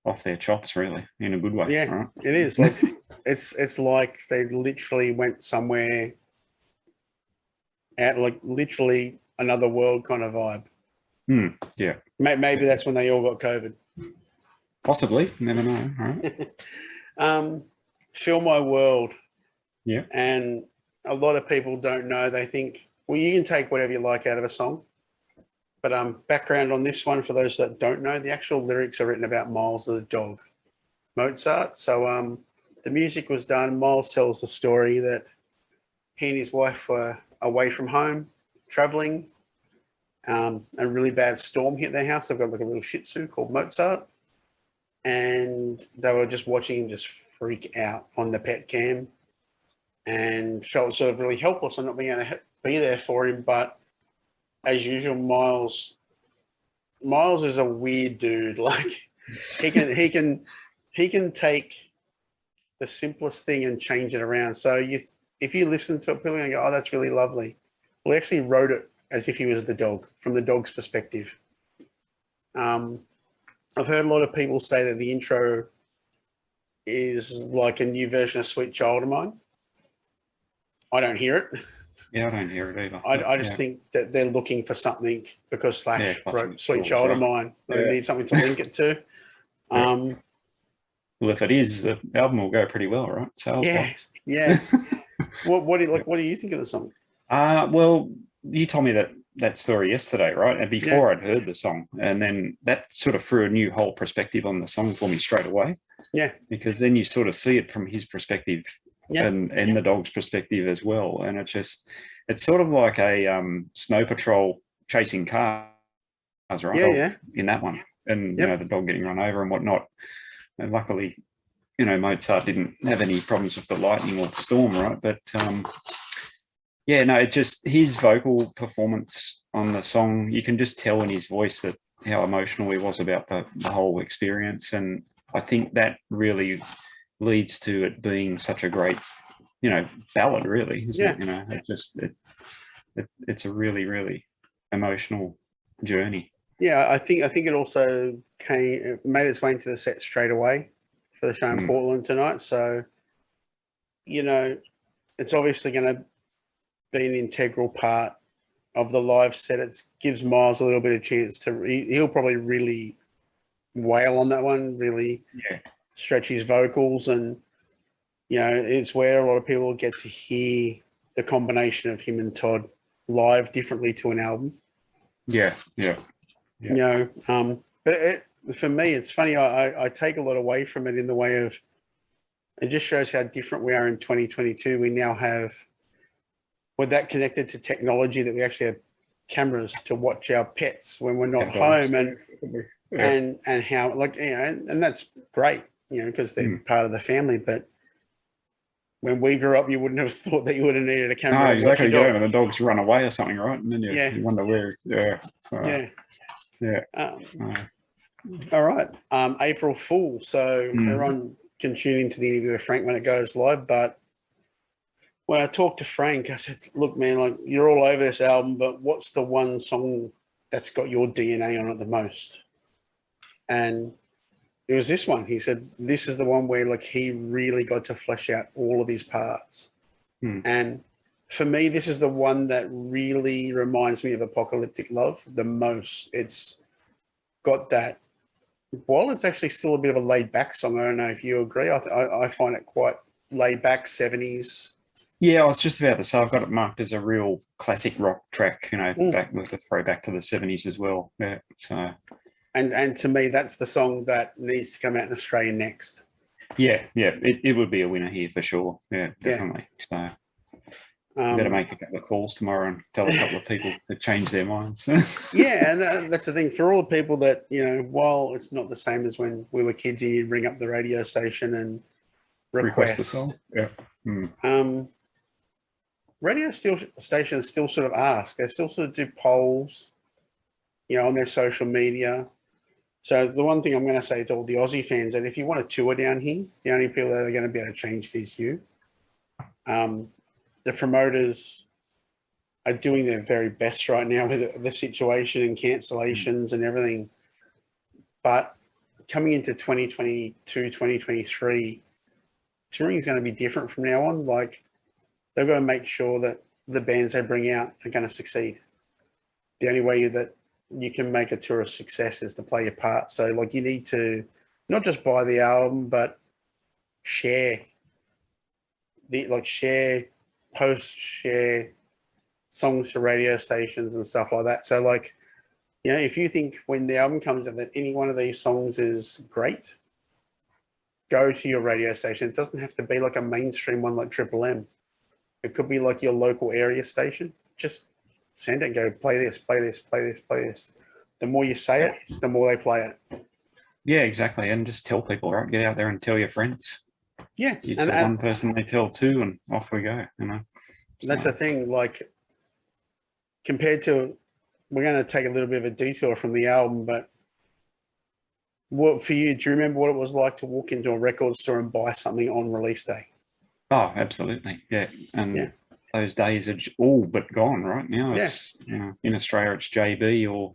off their chops, really, in a good way. Yeah, right? It is. Like it's like they literally went somewhere at like literally another world kind of vibe. Yeah. Maybe that's when they all got COVID. Possibly. Never know. Right? Fill My World. Yeah. And a lot of people don't know. They think, well, you can take whatever you like out of a song. But background on this one, for those that don't know, the actual lyrics are written about Myles' dog, Mozart. So the music was done. Myles tells the story that he and his wife were away from home, traveling. A really bad storm hit their house. They've got like a little Shih Tzu called Mozart. And they were just watching him just freak out on the pet cam and felt sort of really helpless and not being able to be there for him. But as usual, Myles is a weird dude. Like he can take the simplest thing and change it around. So if you listen to it, people are going to go, oh, that's really lovely. Well, he actually wrote it as if he was the dog, from the dog's perspective. I've heard a lot of people say that the intro is like a new version of Sweet Child of Mine. I don't hear it. Yeah, I don't hear it either. I just think that they're looking for something because Slash wrote Sweet Child of Mine. They need something to link it to. Well, if it is, the album will go pretty well, right? Sales-wise. Yeah. What do you think of the song? Well, you told me that story yesterday, right? And before I'd heard the song, and then that sort of threw a new whole perspective on the song for me straight away. Yeah, because then you sort of see it from his perspective, and the dog's perspective as well, and it's sort of like a snow patrol chasing cars, right? In that one, and the dog getting run over and whatnot. And luckily, Mozart didn't have any problems with the lightning or the storm, right? But his vocal performance on the song, you can just tell in his voice that how emotional he was about the whole experience. And I think that really leads to it being such a great, ballad, really. Isn't it? It's a really, really emotional journey. Yeah, I think it also made its way into the set straight away for the show in Portland tonight. So, it's obviously going to be an integral part of the live set. It gives Myles a little bit of chance to. He'll probably really wail on that one. Really, Stretchy's vocals, and it's where a lot of people get to hear the combination of him and Todd live differently to an album. Yeah. But for me, it's funny. I take a lot away from it in the way of it just shows how different we are in 2022. We now have, with that connected to technology, that we actually have cameras to watch our pets when we're not home, and how and that's great, because they're part of the family. But when we grew up, you wouldn't have thought that you would have needed a camera. No, exactly. Yeah, and the dogs run away or something, right? And then you wonder where. All right. April Fool. So everyone can tune into the interview with Frank when it goes live. But when I talked to Frank, I said, "Look, man, you're all over this album, but what's the one song that's got your DNA on it the most?" And it was this one. He said, "This is the one where he really got to flesh out all of his parts." And for me, this is the one that really reminds me of Apocalyptic Love the most. It's got that. While it's actually still a bit of a laid-back song, I don't know if you agree. I find it quite laid-back, 70s. Yeah, I was just about to say I've got it marked as a real classic rock track, back with a throwback to the 70s as well. Yeah, so. And to me, that's the song that needs to come out in Australia next. Yeah, it would be a winner here for sure. Yeah, definitely. So you better make a couple of calls tomorrow and tell a couple of people to change their minds. Yeah, and that's the thing for all the people that while it's not the same as when we were kids and you'd ring up the radio station and request the song. Yeah. Radio stations still sort of ask. They still sort of do polls, on their social media. So the one thing I'm going to say to all the Aussie fans, that if you want to tour down here, the only people that are going to be able to change it is you. The promoters are doing their very best right now with the situation and cancellations and everything. But coming into 2022, 2023, touring is going to be different from now on. They've got to make sure that the bands they bring out are going to succeed. The only way that you can make a tour a success is to play your part. So you need to not just buy the album, but share share songs to radio stations and stuff like that. So if you think when the album comes out that any one of these songs is great, go to your radio station. It doesn't have to be a mainstream one like Triple M. It could be your local area station. Just send it and go, play this, play this, play this, play this. The more you say it, the more they play it. Yeah, exactly. And just tell people, right? Get out there and tell your friends. Yeah. You tell one person, they tell two, and off we go, That's the thing, compared to, we're going to take a little bit of a detour from the album, but what for you, do you remember what it was like to walk into a record store and buy something on release day? Oh, absolutely. Yeah. And those days are all but gone right now. It's, in Australia, it's JB or,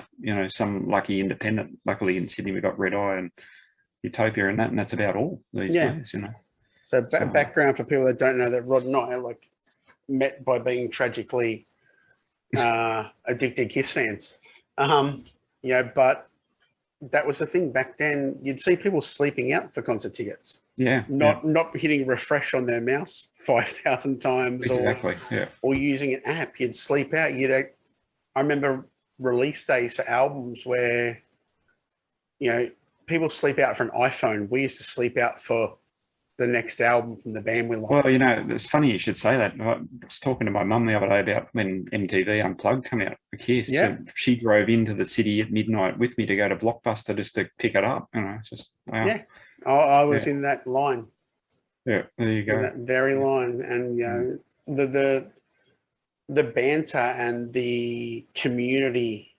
some lucky independent. Luckily in Sydney, we've got Red Eye and Utopia and that's about all these days, So background for people that don't know, that Rod and I met by being tragically addicted Kiss fans. But that was the thing back then. You'd see people sleeping out for concert tickets. Yeah. Not hitting refresh on their mouse 5,000 times. Exactly. Or using an app. You'd sleep out. I remember release days for albums where, people sleep out for an iPhone. We used to sleep out for the next album from the band we like. Well, it's funny you should say that. I was talking to my mum the other day about when MTV Unplugged came out for Kiss. Yeah. And she drove into the city at midnight with me to go to Blockbuster just to pick it up. Just wow. Yeah. I was in that line. Yeah, there you go. In that very line. And the banter and the community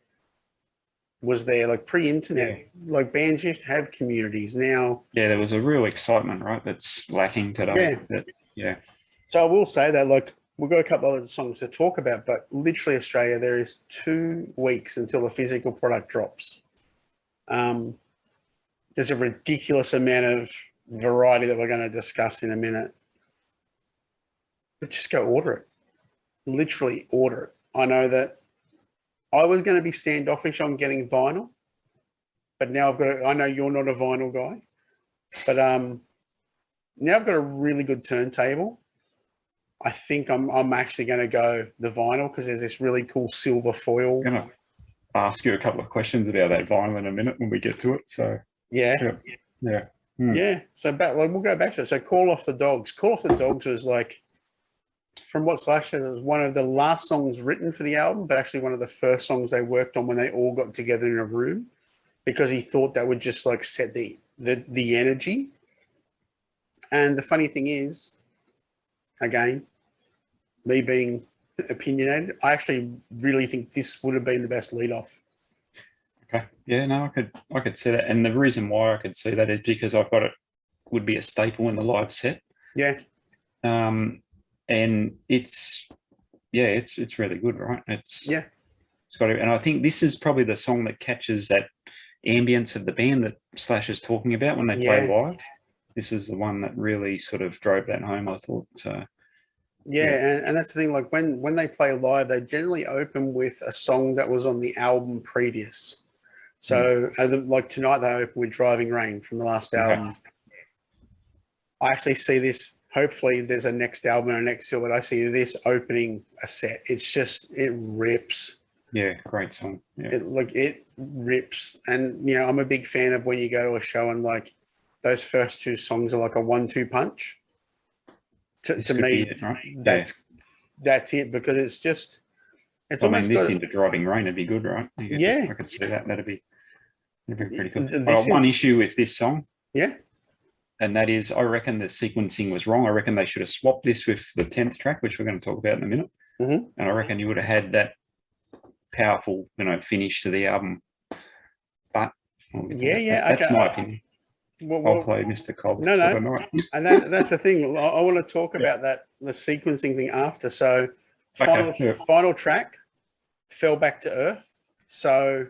was there pre-internet. Bands used to have communities. Now there was a real excitement, right, that's lacking today. So I will say that we've got a couple of other songs to talk about, but literally Australia, there is 2 weeks until the physical product drops. There's a ridiculous amount of variety that we're going to discuss in a minute, but just go order it. Literally order it. I know that I was going to be standoffish on getting vinyl, but now I know you're not a vinyl guy. But now I've got a really good turntable. I think I'm actually going to go the vinyl because there's this really cool silver foil. I'm gonna ask you a couple of questions about that vinyl in a minute when we get to it. So Yeah. yeah. Yeah. So we'll go back to it. So Call Off the Dogs. Call Off the Dogs was like, from what Slash said, it was one of the last songs written for the album, but actually one of the first songs they worked on when they all got together in a room, because he thought that would just like set the energy. And the funny thing is, again, me being opinionated, I actually really think this would have been the best lead off. Okay. Yeah, no, I could see that. And the reason why I could see that is because I've got it would be a staple in the live set. Yeah. And it's really good, right? It's got it. And I think this is probably the song that catches that ambience of the band that Slash is talking about when they play live. This is the one that really sort of drove that home, I thought. So and that's the thing, like when they play live, they generally open with a song that was on the album previous. So like tonight they open with Driving Rain from the last album. I actually see this, hopefully there's a next album or next year, but I see this opening a set. It's just, it rips. Yeah, great song. Yeah. It rips. And, you know, I'm a big fan of when you go to a show and like those first two songs are like a 1-2 punch. To me, it, right? that's it, because it's just, it's almost this into Driving Rain would be good, right? I could see that. That'd be pretty good. One issue with this song. Yeah. And that is, I reckon the sequencing was wrong. I reckon they should have swapped this with the 10th track, which we're going to talk about in a minute. Mm-hmm. And I reckon you would have had that powerful, finish to the album. But that's my opinion. I'll play Mr. Cobb. No. And that's the thing. I want to talk about that, the sequencing thing after. So final track, Fell Back to Earth. So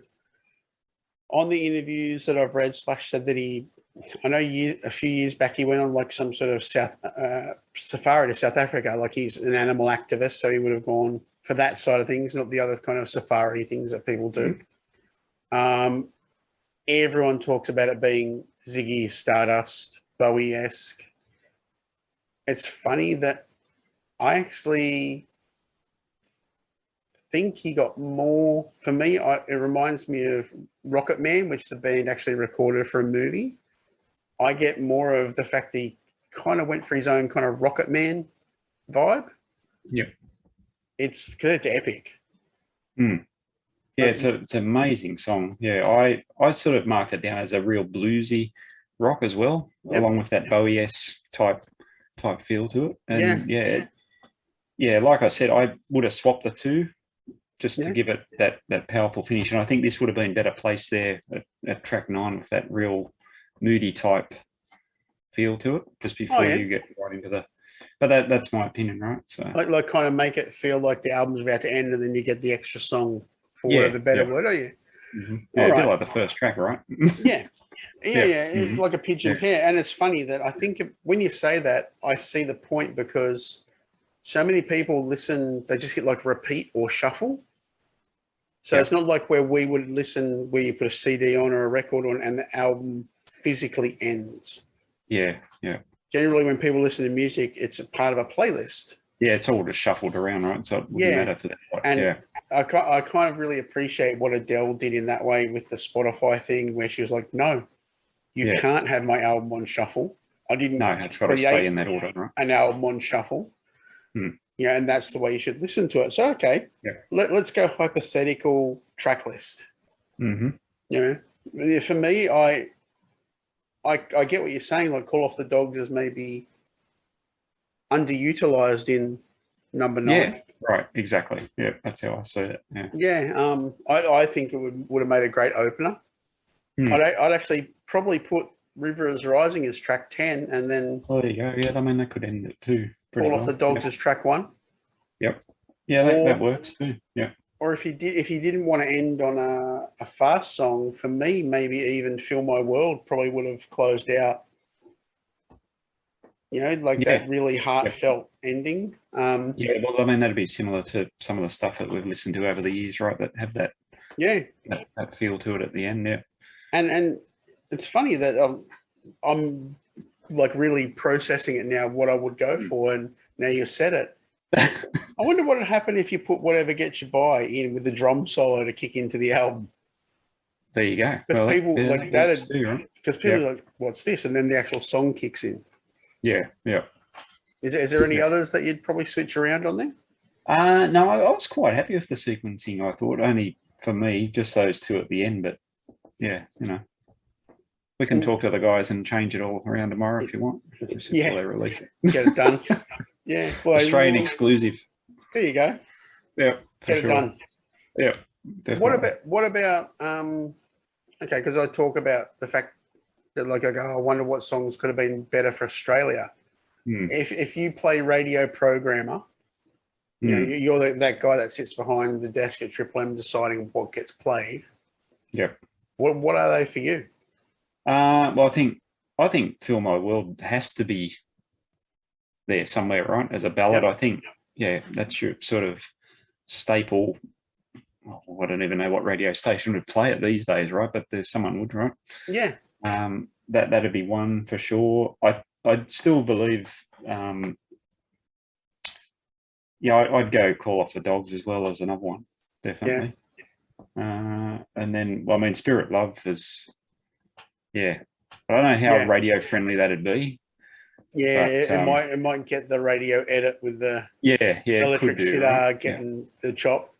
on the interviews that I've read, Slash said that I know a few years back he went on like some sort of safari to South Africa. Like he's an animal activist, so he would have gone for that side of things, not the other kind of safari things that people do. Everyone talks about it being Ziggy Stardust, Bowie-esque. It's funny that I actually think he got more, for me, it reminds me of Rocket Man, which the band actually recorded for a movie. I get more of the fact that he kind of went for his own kind of Rocket Man vibe. Yeah. It's epic. Yeah, it's an amazing song. Yeah, I sort of marked it down as a real bluesy rock as well, along with that Bowie-esque type feel to it. And like I said, I would have swapped the two just to give it that powerful finish. And I think this would have been better placed there at track 9 with that real moody type feel to it, just before you get right into the. But that's my opinion, right? So like kind of make it feel like the album's about to end, and then you get the extra song for whatever better word, are you? Mm-hmm. Yeah, a bit like the first track, right? It's like a pigeon pair. And it's funny that I think when you say that, I see the point, because so many people listen, they just hit like repeat or shuffle. So it's not like where we would listen, where you put a CD on or a record on and the album physically ends. Yeah. Generally, when people listen to music, it's a part of a playlist. Yeah, it's all just shuffled around, right? So it wouldn't matter to that. And I kind of really appreciate what Adele did in that way with the Spotify thing, where she was like, no, you can't have my album on shuffle. I didn't. No, it's got to stay in that order, right? An album on shuffle. Yeah, and that's the way you should listen to it. So, let's go hypothetical track list. Mm-hmm. You know, for me, I get what you're saying. Like, Call Off the Dogs is maybe underutilized in number 9. Yeah, right. Exactly. Yeah, that's how I see it. I think it would have made a great opener. I'd actually probably put River is Rising as track 10, and then there you go. Yeah, I mean that could end it too. Call Off the Dogs as track 1. Yep. Yeah, that works too. Yeah. Or if you didn't want to end on a fast song, for me, maybe even Fill My World probably would have closed out. You know, like that really heartfelt ending. Well, I mean, that'd be similar to some of the stuff that we've listened to over the years, right? That have that feel to it at the end. Yeah. And it's funny that I'm like really processing it now, what I would go for, and now you said it. I wonder what would happen if you put Whatever Gets You By in with the drum solo to kick into the album. There you go. Because Well, people yeah, like that works that. too, right? Because people Yeah. are like, "What's this?" And then the actual song kicks in. Yeah, yeah. Is there any Yeah. others that you'd probably switch around on there? No, I was quite happy with the sequencing. I thought only for me, just those two at the end. But yeah, we can talk to the guys and change it all around tomorrow if you want. Just Yeah. before they release it. Get it done. Yeah. Well, Australian exclusive. There you go. Yeah, for Get it sure. done. Yeah, definitely. What about okay, because I talk about the fact that like I go, I wonder what songs could have been better for Australia. If you play radio programmer, you know, you're that guy that sits behind the desk at Triple M deciding what gets played. Yeah. What are they for you? Well, I think Fill My World has to be there somewhere, right? As a ballad, Yep. I think, yeah, that's your sort of staple. I don't even know what radio station would play it these days, right? But there's someone would, right? Yeah. That'd be one for sure. I'd still believe, I'd go Call Off the Dogs as well as another one, definitely. Yeah. And then, well, I mean, Spirit Love is, yeah. I don't know how radio friendly that'd be. Yeah, but, it might get the radio edit with the could electric do, sitar right? getting the chop.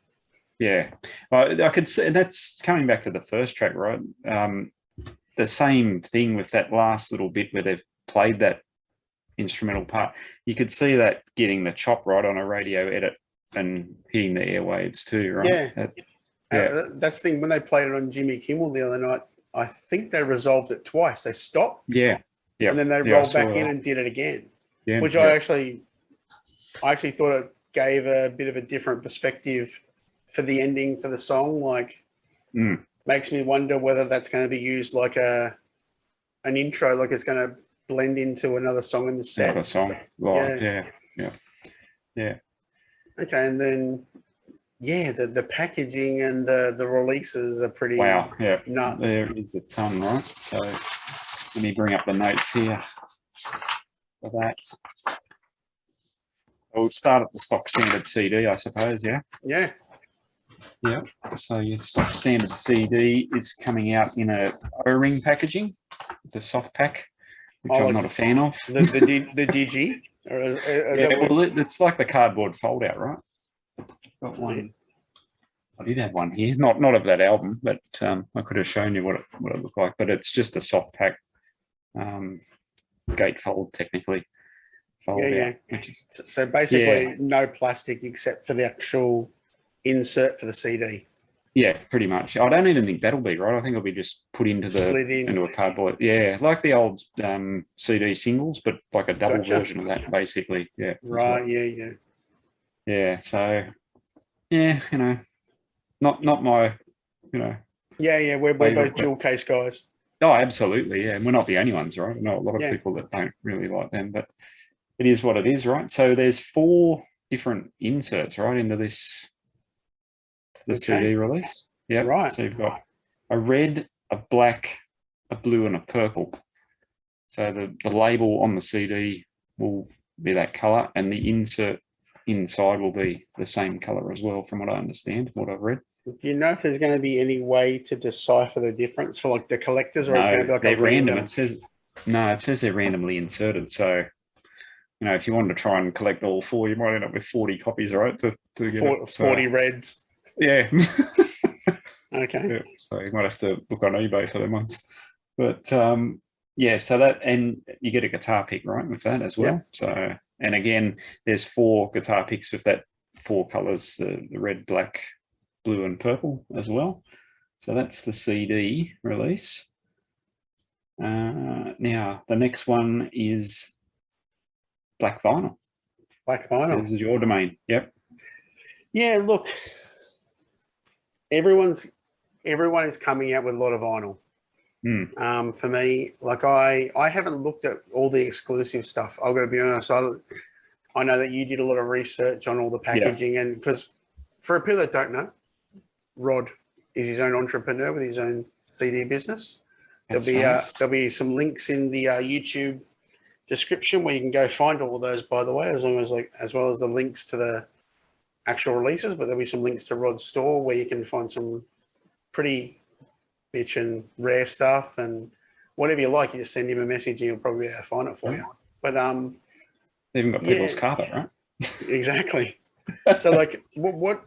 Yeah, I could see that's coming back to the first track, right? The same thing with that last little bit where they've played that instrumental part. You could see that getting the chop right on a radio edit and hitting the airwaves too, right? Yeah. That's the thing. When they played it on Jimmy Kimmel the other night, I think they resolved it twice. They stopped. Yeah. And then they rolled back in and did it again. Yeah. Which I actually thought it gave a bit of a different perspective for the ending for the song. Like, makes me wonder whether that's going to be used like an intro, like it's going to blend into another song in the set. Another song. Right. Yeah. Okay, and then the packaging and the releases are pretty nuts. There is a ton, right? So let me bring up the notes here for that. We'll start at the stock standard CD, I suppose, yeah? Yeah. Yeah. So your stock standard CD is coming out in a O-ring packaging. It's a soft pack, which I'm not a fan of. The Digi? It's like the cardboard fold-out, right? Got one. I did have one here, not of that album, but I could have shown you what it looked like. But it's just a soft pack, gatefold technically. So basically, no plastic except for the actual insert for the CD. Yeah, pretty much. I don't even think that'll be right. I think it'll be just put into into a cardboard. Yeah, like the old CD singles, but like a double version of that, basically. Yeah. Right. Well. Yeah. So, yeah, not my, Yeah, we're both dual case guys. Oh, absolutely, yeah. And we're not the only ones, right? I know a lot of people that don't really like them, but it is what it is, right? So there's 4 different inserts, right, into the CD release. Yeah, right. So you've got a red, a black, a blue, and a purple. So the label on the CD will be that color, and the insert inside will be the same color as well, from what I understand, what I've read. Do you know if there's going to be any way to decipher the difference for like the collectors, or no, it's going to be like they're random? It says they're randomly inserted. So, if you wanted to try and collect all 4, you might end up with 40 copies, right? To get 40 reds. Yeah. Okay. Yeah, so you might have to look on eBay for them ones. But so that, and you get a guitar pick, right, with that as well. Yeah. So, and again, there's 4 guitar picks with that 4 colors: the red, black, blue, and purple as well. So that's the CD release. Now the next one is black vinyl. Black vinyl. This is your domain. Yep. Yeah. Look, everyone is coming out with a lot of vinyl. For me, like I haven't looked at all the exclusive stuff. I've got to be honest. I know that you did a lot of research on all the packaging, and because for people that don't know, Rod is his own entrepreneur with his own CD business. There'll be some links in the YouTube description where you can go find all of those, by the way, as well as the links to the actual releases. But there'll be some links to Rod's store where you can find some pretty bitchin' rare stuff, and whatever you like, you just send him a message and he'll probably be able to find it for you. But they even got people's carpet, right? Exactly. So like, what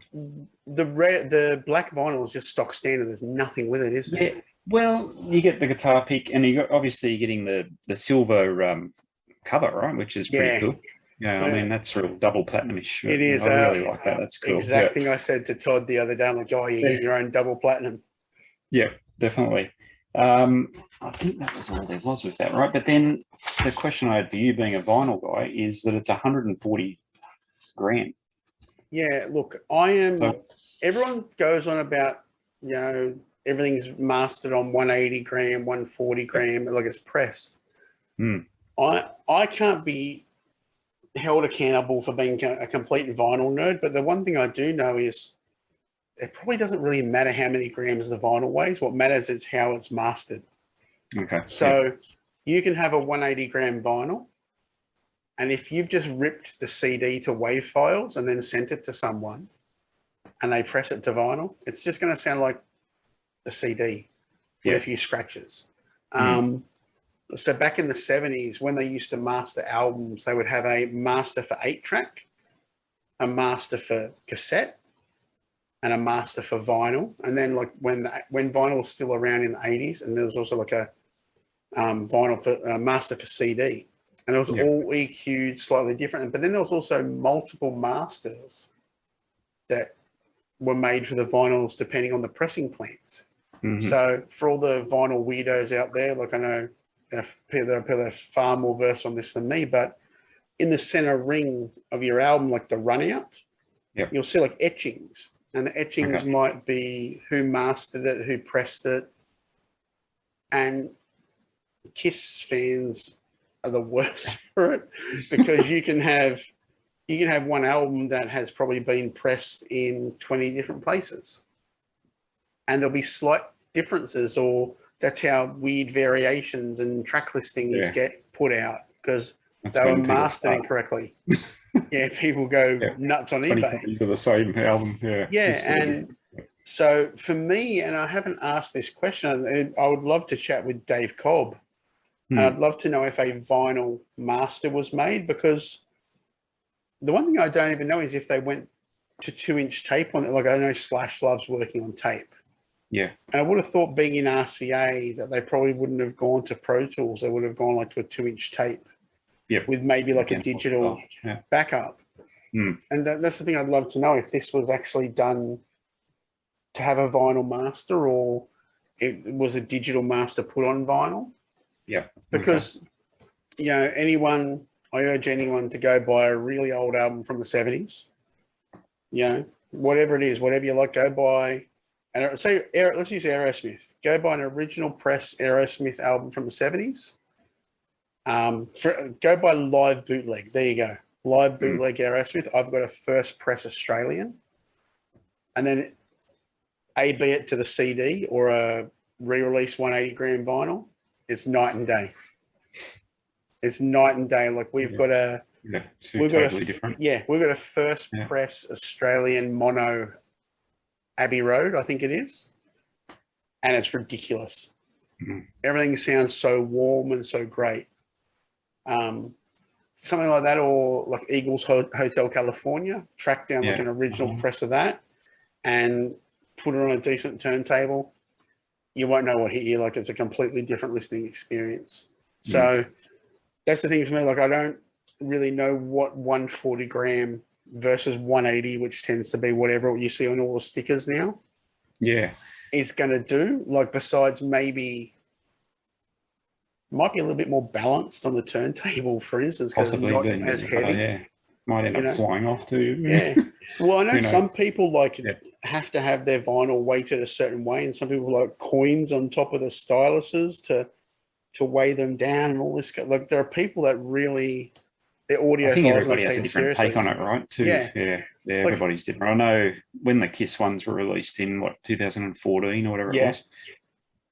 the black vinyl is just stock standard. There's nothing with it, is there? Yeah. Well, you get the guitar pick, and obviously you're getting the silver cover, right, which is pretty cool. Yeah, I mean, that's real double platinum-ish. It is. I really like that. That's cool. Exact thing I said to Todd the other day. I'm like, oh, you get your own double platinum. Yeah, definitely. I think that was all there was with that, right? But then the question I had for you, being a vinyl guy, is that it's 140 grand. Yeah, look, everyone goes on about, everything's mastered on 180 gram, 140 gram, like it's pressed. I can't be held accountable for being a complete vinyl nerd, but the one thing I do know is it probably doesn't really matter how many grams the vinyl weighs. What matters is how it's mastered. Okay. So you can have a 180 gram vinyl, and if you've just ripped the CD to WAV files and then sent it to someone and they press it to vinyl, it's just going to sound like the CD with a few scratches. So back in the 70s, when they used to master albums, they would have a master for 8-track, a master for cassette, and a master for vinyl. And then like when vinyl was still around in the 80s, and there was also like a vinyl for master for CD. And it was all EQ'd slightly different. But then there was also multiple masters that were made for the vinyls depending on the pressing plants. So for all the vinyl weirdos out there, like I know they're far more versed on this than me, but in the center ring of your album, like the run out, you'll see like etchings. And the etchings might be who mastered it, who pressed it. And Kiss fans are the worst for it, because you can have one album that has probably been pressed in 20 different places, and there'll be slight differences, or that's how weird variations and track listings get put out because they were mastered incorrectly. People go nuts on eBay for the same album. And so for me, and I haven't asked this question, I would love to chat with Dave Cobb. And I'd love to know if a vinyl master was made, because the one thing I don't even know is if they went to 2-inch tape on it. Like I know Slash loves working on tape. Yeah. And I would have thought, being in RCA, that they probably wouldn't have gone to Pro Tools. They would have gone like to a 2-inch tape with maybe like a digital backup. And that's the thing I'd love to know, if this was actually done to have a vinyl master, or it was a digital master put on vinyl. Because, I urge anyone to go buy a really old album from the 70s. Whatever it is, whatever you like, go buy. And let's use Aerosmith. Go buy an original press Aerosmith album from the 70s. Go buy live bootleg. There you go. Live bootleg Aerosmith. I've got a first press Australian. And then A/B it to the CD or a re-release 180 gram vinyl. It's night and day. It's night and day. Like we've got a first press Australian mono Abbey Road, I think it is, and it's ridiculous. Everything sounds so warm and so great. Something like that, or like Eagles Hotel California, track down like an original press of that and put it on a decent turntable. You won't know what hit you. Like it's a completely different listening experience. So that's the thing for me. Like I don't really know what 140 gram versus 180, which tends to be whatever you see on all the stickers now, is going to do. Like besides maybe might be a little bit more balanced on the turntable, for instance, because it's not as heavy. Might end up flying off too. Well, I know some people have to have their vinyl weighted a certain way, and some people like coins on top of the styluses to weigh them down and all this. Like there are people that really, their audio. I think everybody has a different take on it, right? Too. Yeah, everybody's different. I know when the Kiss ones were released in 2014 or whatever it was.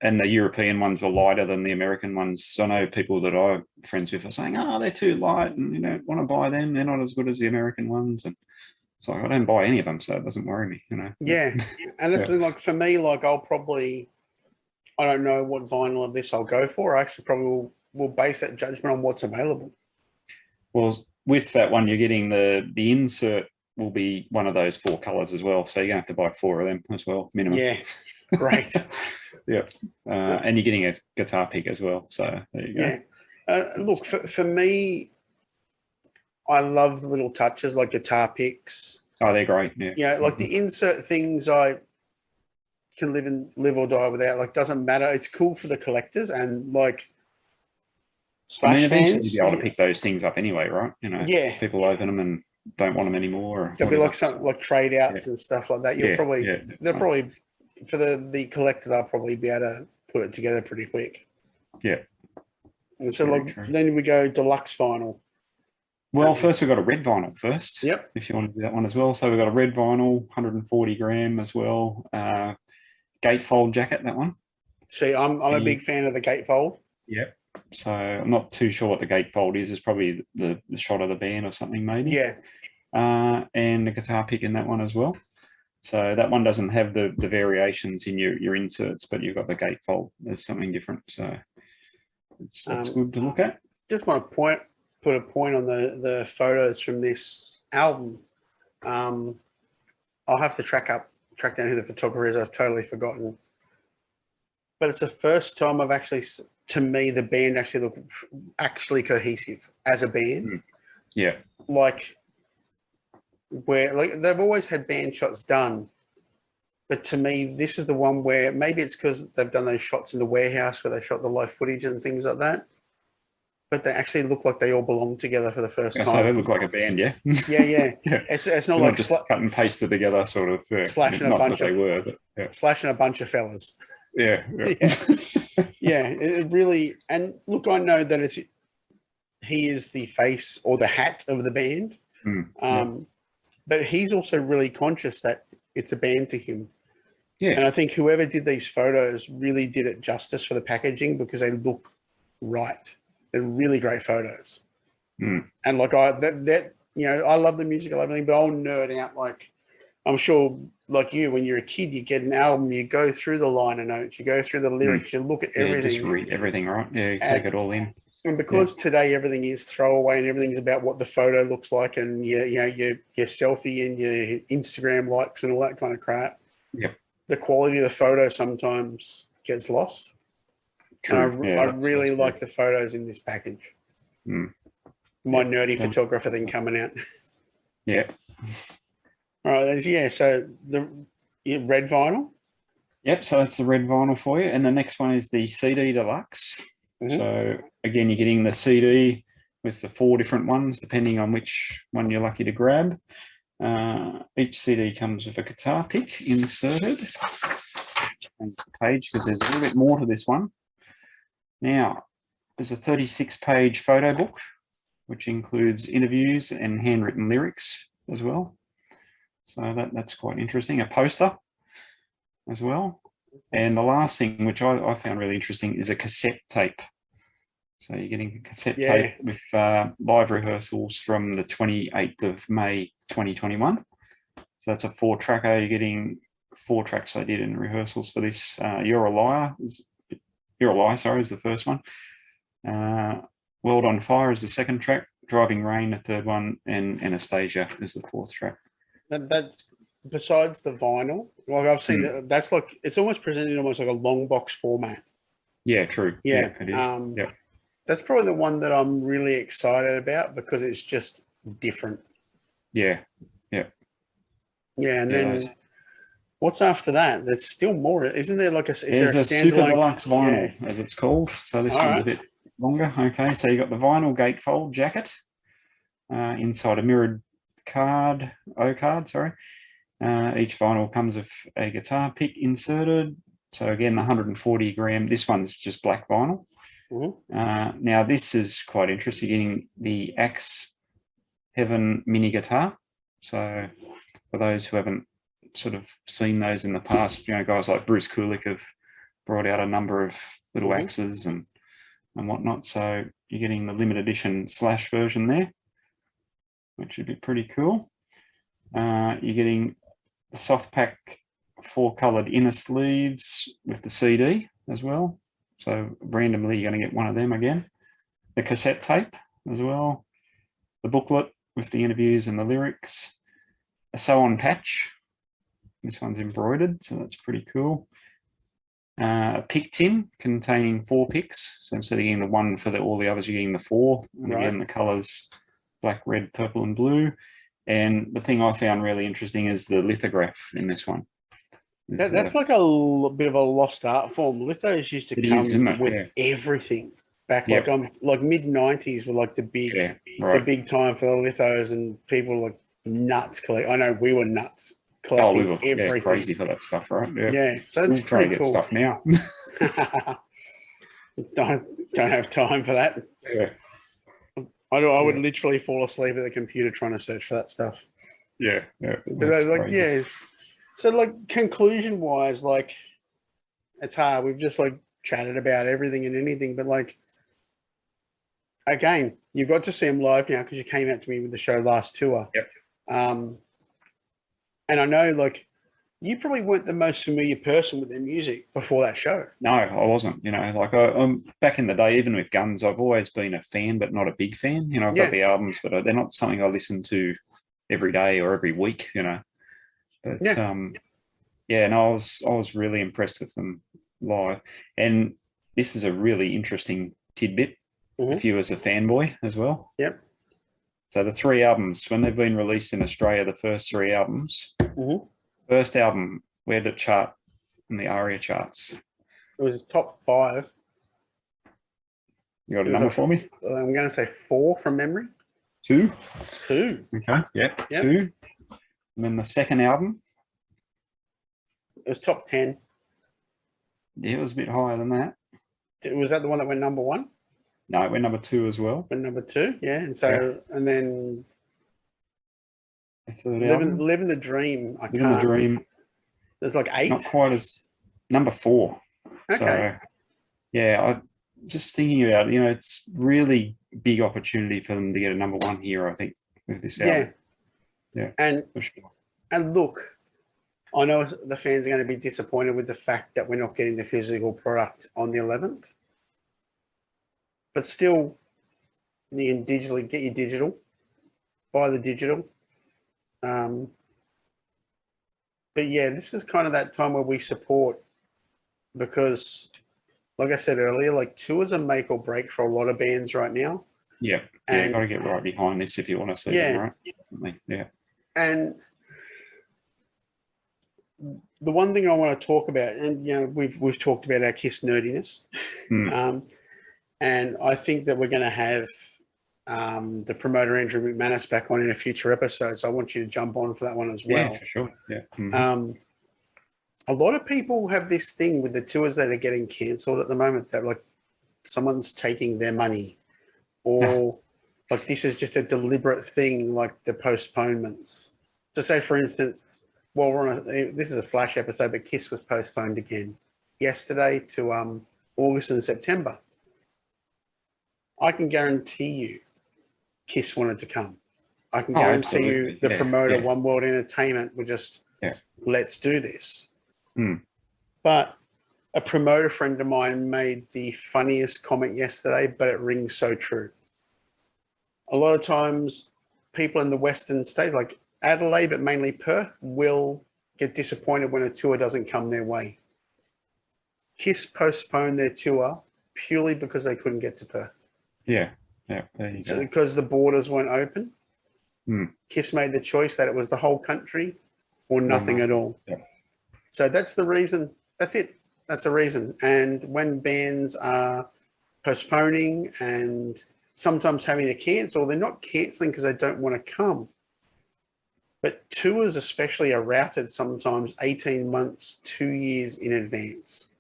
and the European ones were lighter than the American ones. So I know people that I'm friends with are saying, "Oh, they're too light, and you don't want to buy them. They're not as good as the American ones." And so I don't buy any of them, so it doesn't worry me, you know. Yeah, and that's Yeah. like for me, like I don't know what vinyl of this I'll go for. I actually probably will base that judgment on what's available. Well, with that one, you're getting the insert will be one of those 4 colors as well. So you're going to have to buy 4 of them as well, minimum. Yeah, great. Yeah. And you're getting a guitar pick as well. So there you go. Yeah. Look, for me, I love the little touches like guitar picks. Oh, they're great. Yeah. Yeah, like the insert things I can live or die without. Like, doesn't matter. It's cool for the collectors and like Slash eventually fans. you'll be able to pick those things up anyway, right? You know, yeah, people open them and don't want them anymore. There'll be like some like trade outs and stuff like that. They'll probably for the collector, they'll probably be able to put it together pretty quick. Yeah. And so then we go deluxe vinyl. Well, first we've got a red vinyl first. Yep. If you want to do that one as well. So we've got a red vinyl, 140 gram as well. Gatefold jacket, that one. See, I'm a big fan of the gatefold. Yep. So I'm not too sure what the gatefold is. It's probably the shot of the band or something, maybe. Yeah. And the guitar pick in that one as well. So that one doesn't have the variations in your inserts, but you've got the gatefold. There's something different. So that's good to look at. Just want to put a point on the photos from this album. I'll have to track down who the photographer is. I've totally forgotten. But it's the first time I've actually, to me, the band actually look actually cohesive as a band. Yeah. Like they've always had band shots done, but to me, this is the one where maybe it's because they've done those shots in the warehouse where they shot the live footage and things like that. But they actually look like they all belong together for the first time. So they look like a band, yeah. Yeah. It's not like just cut and pasted together, sort of. Yeah. Slashing not a bunch that they of were, but yeah. Slashing a bunch of fellas. Yeah. Yeah. It really. And look, I know that he is the face or the hat of the band. But he's also really conscious that it's a band to him. Yeah. And I think whoever did these photos really did it justice for the packaging because they look right. They're really great photos. And like I love the music, I love everything, but I'll nerd out. Like I'm sure, like you, when you're a kid, you get an album, you go through the liner notes, you go through the lyrics, you look at everything. Just read everything, right? Yeah, you take it all in. And because today everything is throwaway and everything's about what the photo looks like and your selfie and your Instagram likes and all that kind of crap. Yep. The quality of the photo sometimes gets lost. True. I really like the photos in this package. My nerdy photographer thing coming out. Yeah. All right. So the red vinyl. Yep. So that's the red vinyl for you. And the next one is the CD Deluxe. So again, you're getting the CD with the 4 different ones, depending on which one you're lucky to grab. Each CD comes with a guitar pick inserted. Change the page because there's a little bit more to this one. Now, there's a 36-page photo book, which includes interviews and handwritten lyrics as well. So that's quite interesting. A poster as well. And the last thing, which I found really interesting, is a cassette tape. So you're getting a cassette tape with live rehearsals from the 28th of May, 2021. So that's a 4-tracker. You're getting 4 tracks I did in rehearsals for this. You're a Liar is the first one. World on Fire is the second track. Driving Rain, the third one, and Anastasia is the 4th track. That besides the vinyl, like I've seen that's like it's almost presented almost like a long box format. Yeah, true. Yeah, it is. That's probably the one that I'm really excited about because it's just different. Yeah. And then what's after that? There's still more. Isn't there like there's a Super Deluxe vinyl, as it's called. So this one's a bit longer. Okay, so you got the vinyl gatefold jacket inside a mirrored card. Sorry. Each vinyl comes with a guitar pick inserted. So again, the 140 gram. This one's just black vinyl. Now this is quite interesting. Getting the Axe Heaven mini guitar. So for those who haven't sort of seen those in the past, guys like Bruce Kulick have brought out a number of little Mhm. axes and whatnot. So you're getting the limited edition Slash version there, which would be pretty cool. You're getting the soft pack 4-colored inner sleeves with the CD as well. So randomly you're going to get one of them again. The cassette tape as well. The booklet with the interviews and the lyrics. A sew-on patch. This one's embroidered, so that's pretty cool. A pick tin containing 4 picks. So instead of getting the one for all the others, you're getting the 4. And Right. again, the colours black, red, purple, and blue. And the thing I found really interesting is the lithograph in this one. That's like bit of a lost art form. Lithos used to It come is, isn't it? with Yeah. everything back. Yep. Like mid-90s were like the Yeah, the right. big time for the lithos, and people were like nuts. I know we were nuts Oh, collecting we were everything. crazy for that stuff, right? Yeah, so Still that's trying to pretty get cool. stuff now. don't have time for that. Yeah. I would literally fall asleep at the computer trying to search for that stuff. Yeah. But That's like, crazy. yeah. So like conclusion wise, like it's hard. We've just like chatted about everything and anything, but like again, you've got to see them live now because you came out to me with the show last tour. Yep. And I know like you probably weren't the most familiar person with their music before that show. No, I wasn't. You know, like back in the day, even with Guns, I've always been a fan, but not a big fan. You know, I've got the albums, but they're not something I listen to every day or every week. You know, but no, I was really impressed with them live. And this is a really interesting tidbit if you as a fanboy as well. Yep. So the 3 albums, when they've been released in Australia, the first 3 albums. First album, where did it chart in the ARIA charts? It was top 5. You got a number for me? I'm going to say 4 from memory. 2? 2. Okay, yep. 2. And then the second album? It was top 10. Yeah, it was a bit higher than that. Was that the one that went number 1? No, it went number 2 as well. Went number 2, yeah. And so, and then the third album? Living the Dream. Living the Dream. There's like 8. Not quite as number 4. Okay. So, yeah, I just thinking about, you know, it's really big opportunity for them to get a number 1 here, I think, with this album. Yeah. And for sure. And look, I know the fans are going to be disappointed with the fact that we're not getting the physical product on the 11th. But still, you can digitally get your digital, buy the digital. But yeah, this is kind of that time where we support because, like I said earlier, like tours are make or break for a lot of bands right now. Yeah, got to get right behind this if you want to see them, right? Definitely. Yeah. And the one thing I want to talk about, and you know, we've talked about our Kiss nerdiness, and I think that we're going to have the promoter Andrew McManus back on in a future episode. So I want you to jump on for that one as well. Yeah, for sure. Yeah. A lot of people have this thing with the tours that are getting cancelled at the moment that like someone's taking their money, or like this is just a deliberate thing, like the postponements. So say, for instance, well, this is a flash episode, but Kiss was postponed again yesterday to August and September. I can guarantee you Kiss wanted to come. I can guarantee you the promoter, One World Entertainment, would just, let's do this. But a promoter friend of mine made the funniest comment yesterday, but it rings so true. A lot of times people in the Western states, like Adelaide, but mainly Perth, will get disappointed when a tour doesn't come their way. Kiss postponed their tour purely because they couldn't get to Perth. Yeah, there you go. Because the borders weren't open, Kiss made the choice that it was the whole country or nothing at all. Yeah. So that's the reason. That's it. That's the reason. And when bands are postponing and sometimes having to cancel, they're not cancelling because they don't want to come. But tours especially are routed sometimes 18 months, 2 years in advance.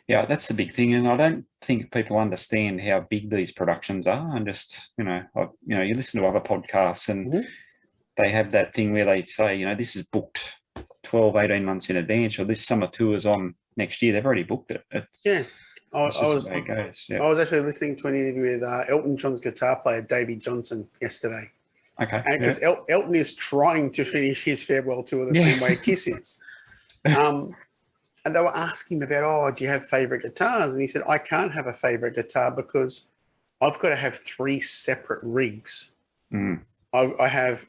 Yeah, that's the big thing. And I don't think people understand how big these productions are. And just, you listen to other podcasts and they have that thing where they say, this is booked 12, 18 months in advance, or this summer tour is on next year. They've already booked it. It's I just the way it goes. Yeah. was actually listening to an interview with Elton John's guitar player Davey Johnson yesterday, Okay. and because Elton is trying to finish his farewell tour the Yeah. same way Kiss is. And they were asking him about, do you have favorite guitars? And he said, I can't have a favorite guitar because I've got to have 3 separate rigs. I have,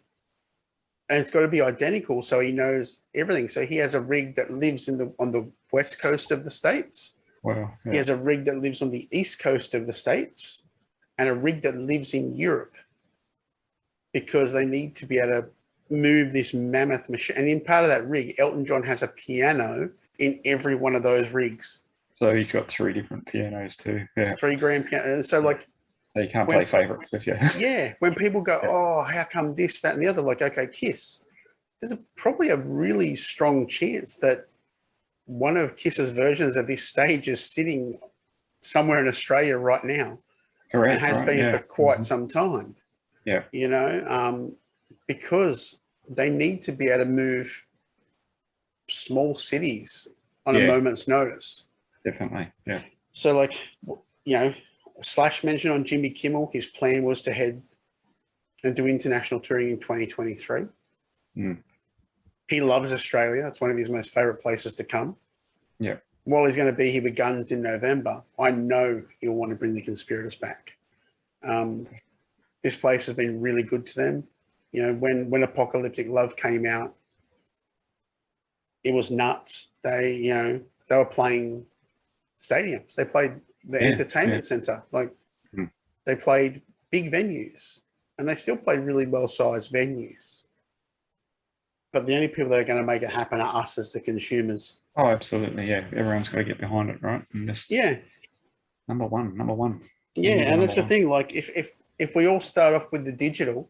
and it's got to be identical, so he knows everything. So he has a rig that lives on the west coast of the States. Wow. Yeah. He has a rig that lives on the east coast of the States, and a rig that lives in Europe, because they need to be able to move this mammoth machine. And in part of that rig, Elton John has a piano in every one of those rigs. So he's got 3 different pianos too. Yeah. 3 grand pianos. So like, so you can't play favorites with you. Yeah. When people go, how come this, that, and the other? Like, okay, Kiss. There's probably a really strong chance that one of Kiss's versions of this stage is sitting somewhere in Australia right now. Correct. And has been for quite some time. Yeah. You know, because they need to be able to move small cities on a moment's notice. Definitely. Yeah. So like, you know, Slash mentioned on Jimmy Kimmel, his plan was to head and do international touring in 2023. He loves Australia. It's one of his most favorite places to come. Yeah. While he's going to be here with Guns in November, I know he'll want to bring the Conspirators back. This place has been really good to them. You know, when Apocalyptic Love came out, it was nuts. They were playing stadiums. They played the entertainment center. Like they played big venues, and they still play really well-sized venues. But the only people that are going to make it happen are us as the consumers. Oh, absolutely. Yeah. Everyone's got to get behind it, right? And just number one. Yeah, and that's the thing. Like if we all start off with the digital,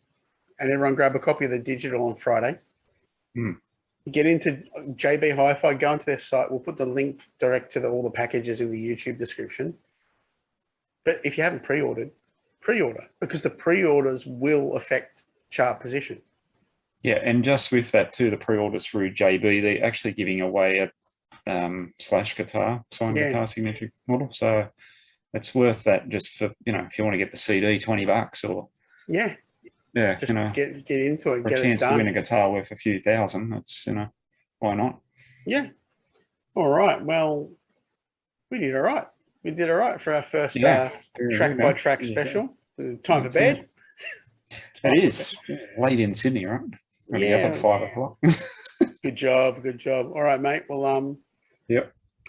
and everyone grab a copy of the digital on Friday, get into JB Hi-Fi, go onto their site. We'll put the link direct to all the packages in the YouTube description. But if you haven't pre-ordered, pre-order, because the pre-orders will affect chart position. Yeah, and just with that too, the pre-orders through JB, they're actually giving away a Slash guitar, signed guitar signature model. So it's worth that just for, if you want to get the CD, $20 or just get into it, for get a chance it done. to win a guitar worth a few thousand. That's why not? Yeah. All right. Well, we did all right. We did all right for our first track by track special. Time for bed. It is late in Sydney, right? Only up at 5 o'clock. Good job. All right, mate. Well,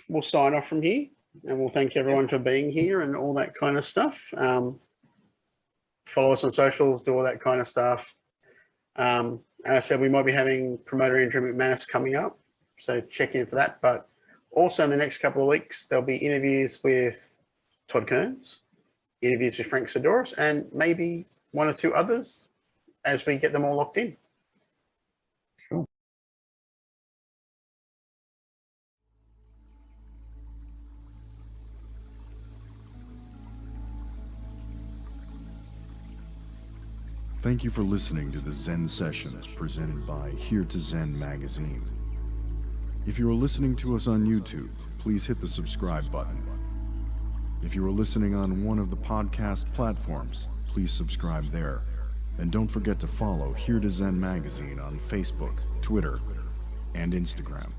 we'll sign off from here, and we'll thank everyone for being here and all that kind of stuff. Follow us on socials, do all that kind of stuff. As I said, we might be having promoter Andrew McManus coming up, so check in for that. But also in the next couple of weeks, there'll be interviews with Todd Kearns, interviews with Frank Sidoris, and maybe 1 or 2 others as we get them all locked in. Cool. Thank you for listening to the Zen Sessions presented by Here to Zen magazine. If you are listening to us on YouTube, please hit the subscribe button. If you are listening on one of the podcast platforms, please subscribe there. And don't forget to follow Here to Zen magazine on Facebook, Twitter, and Instagram.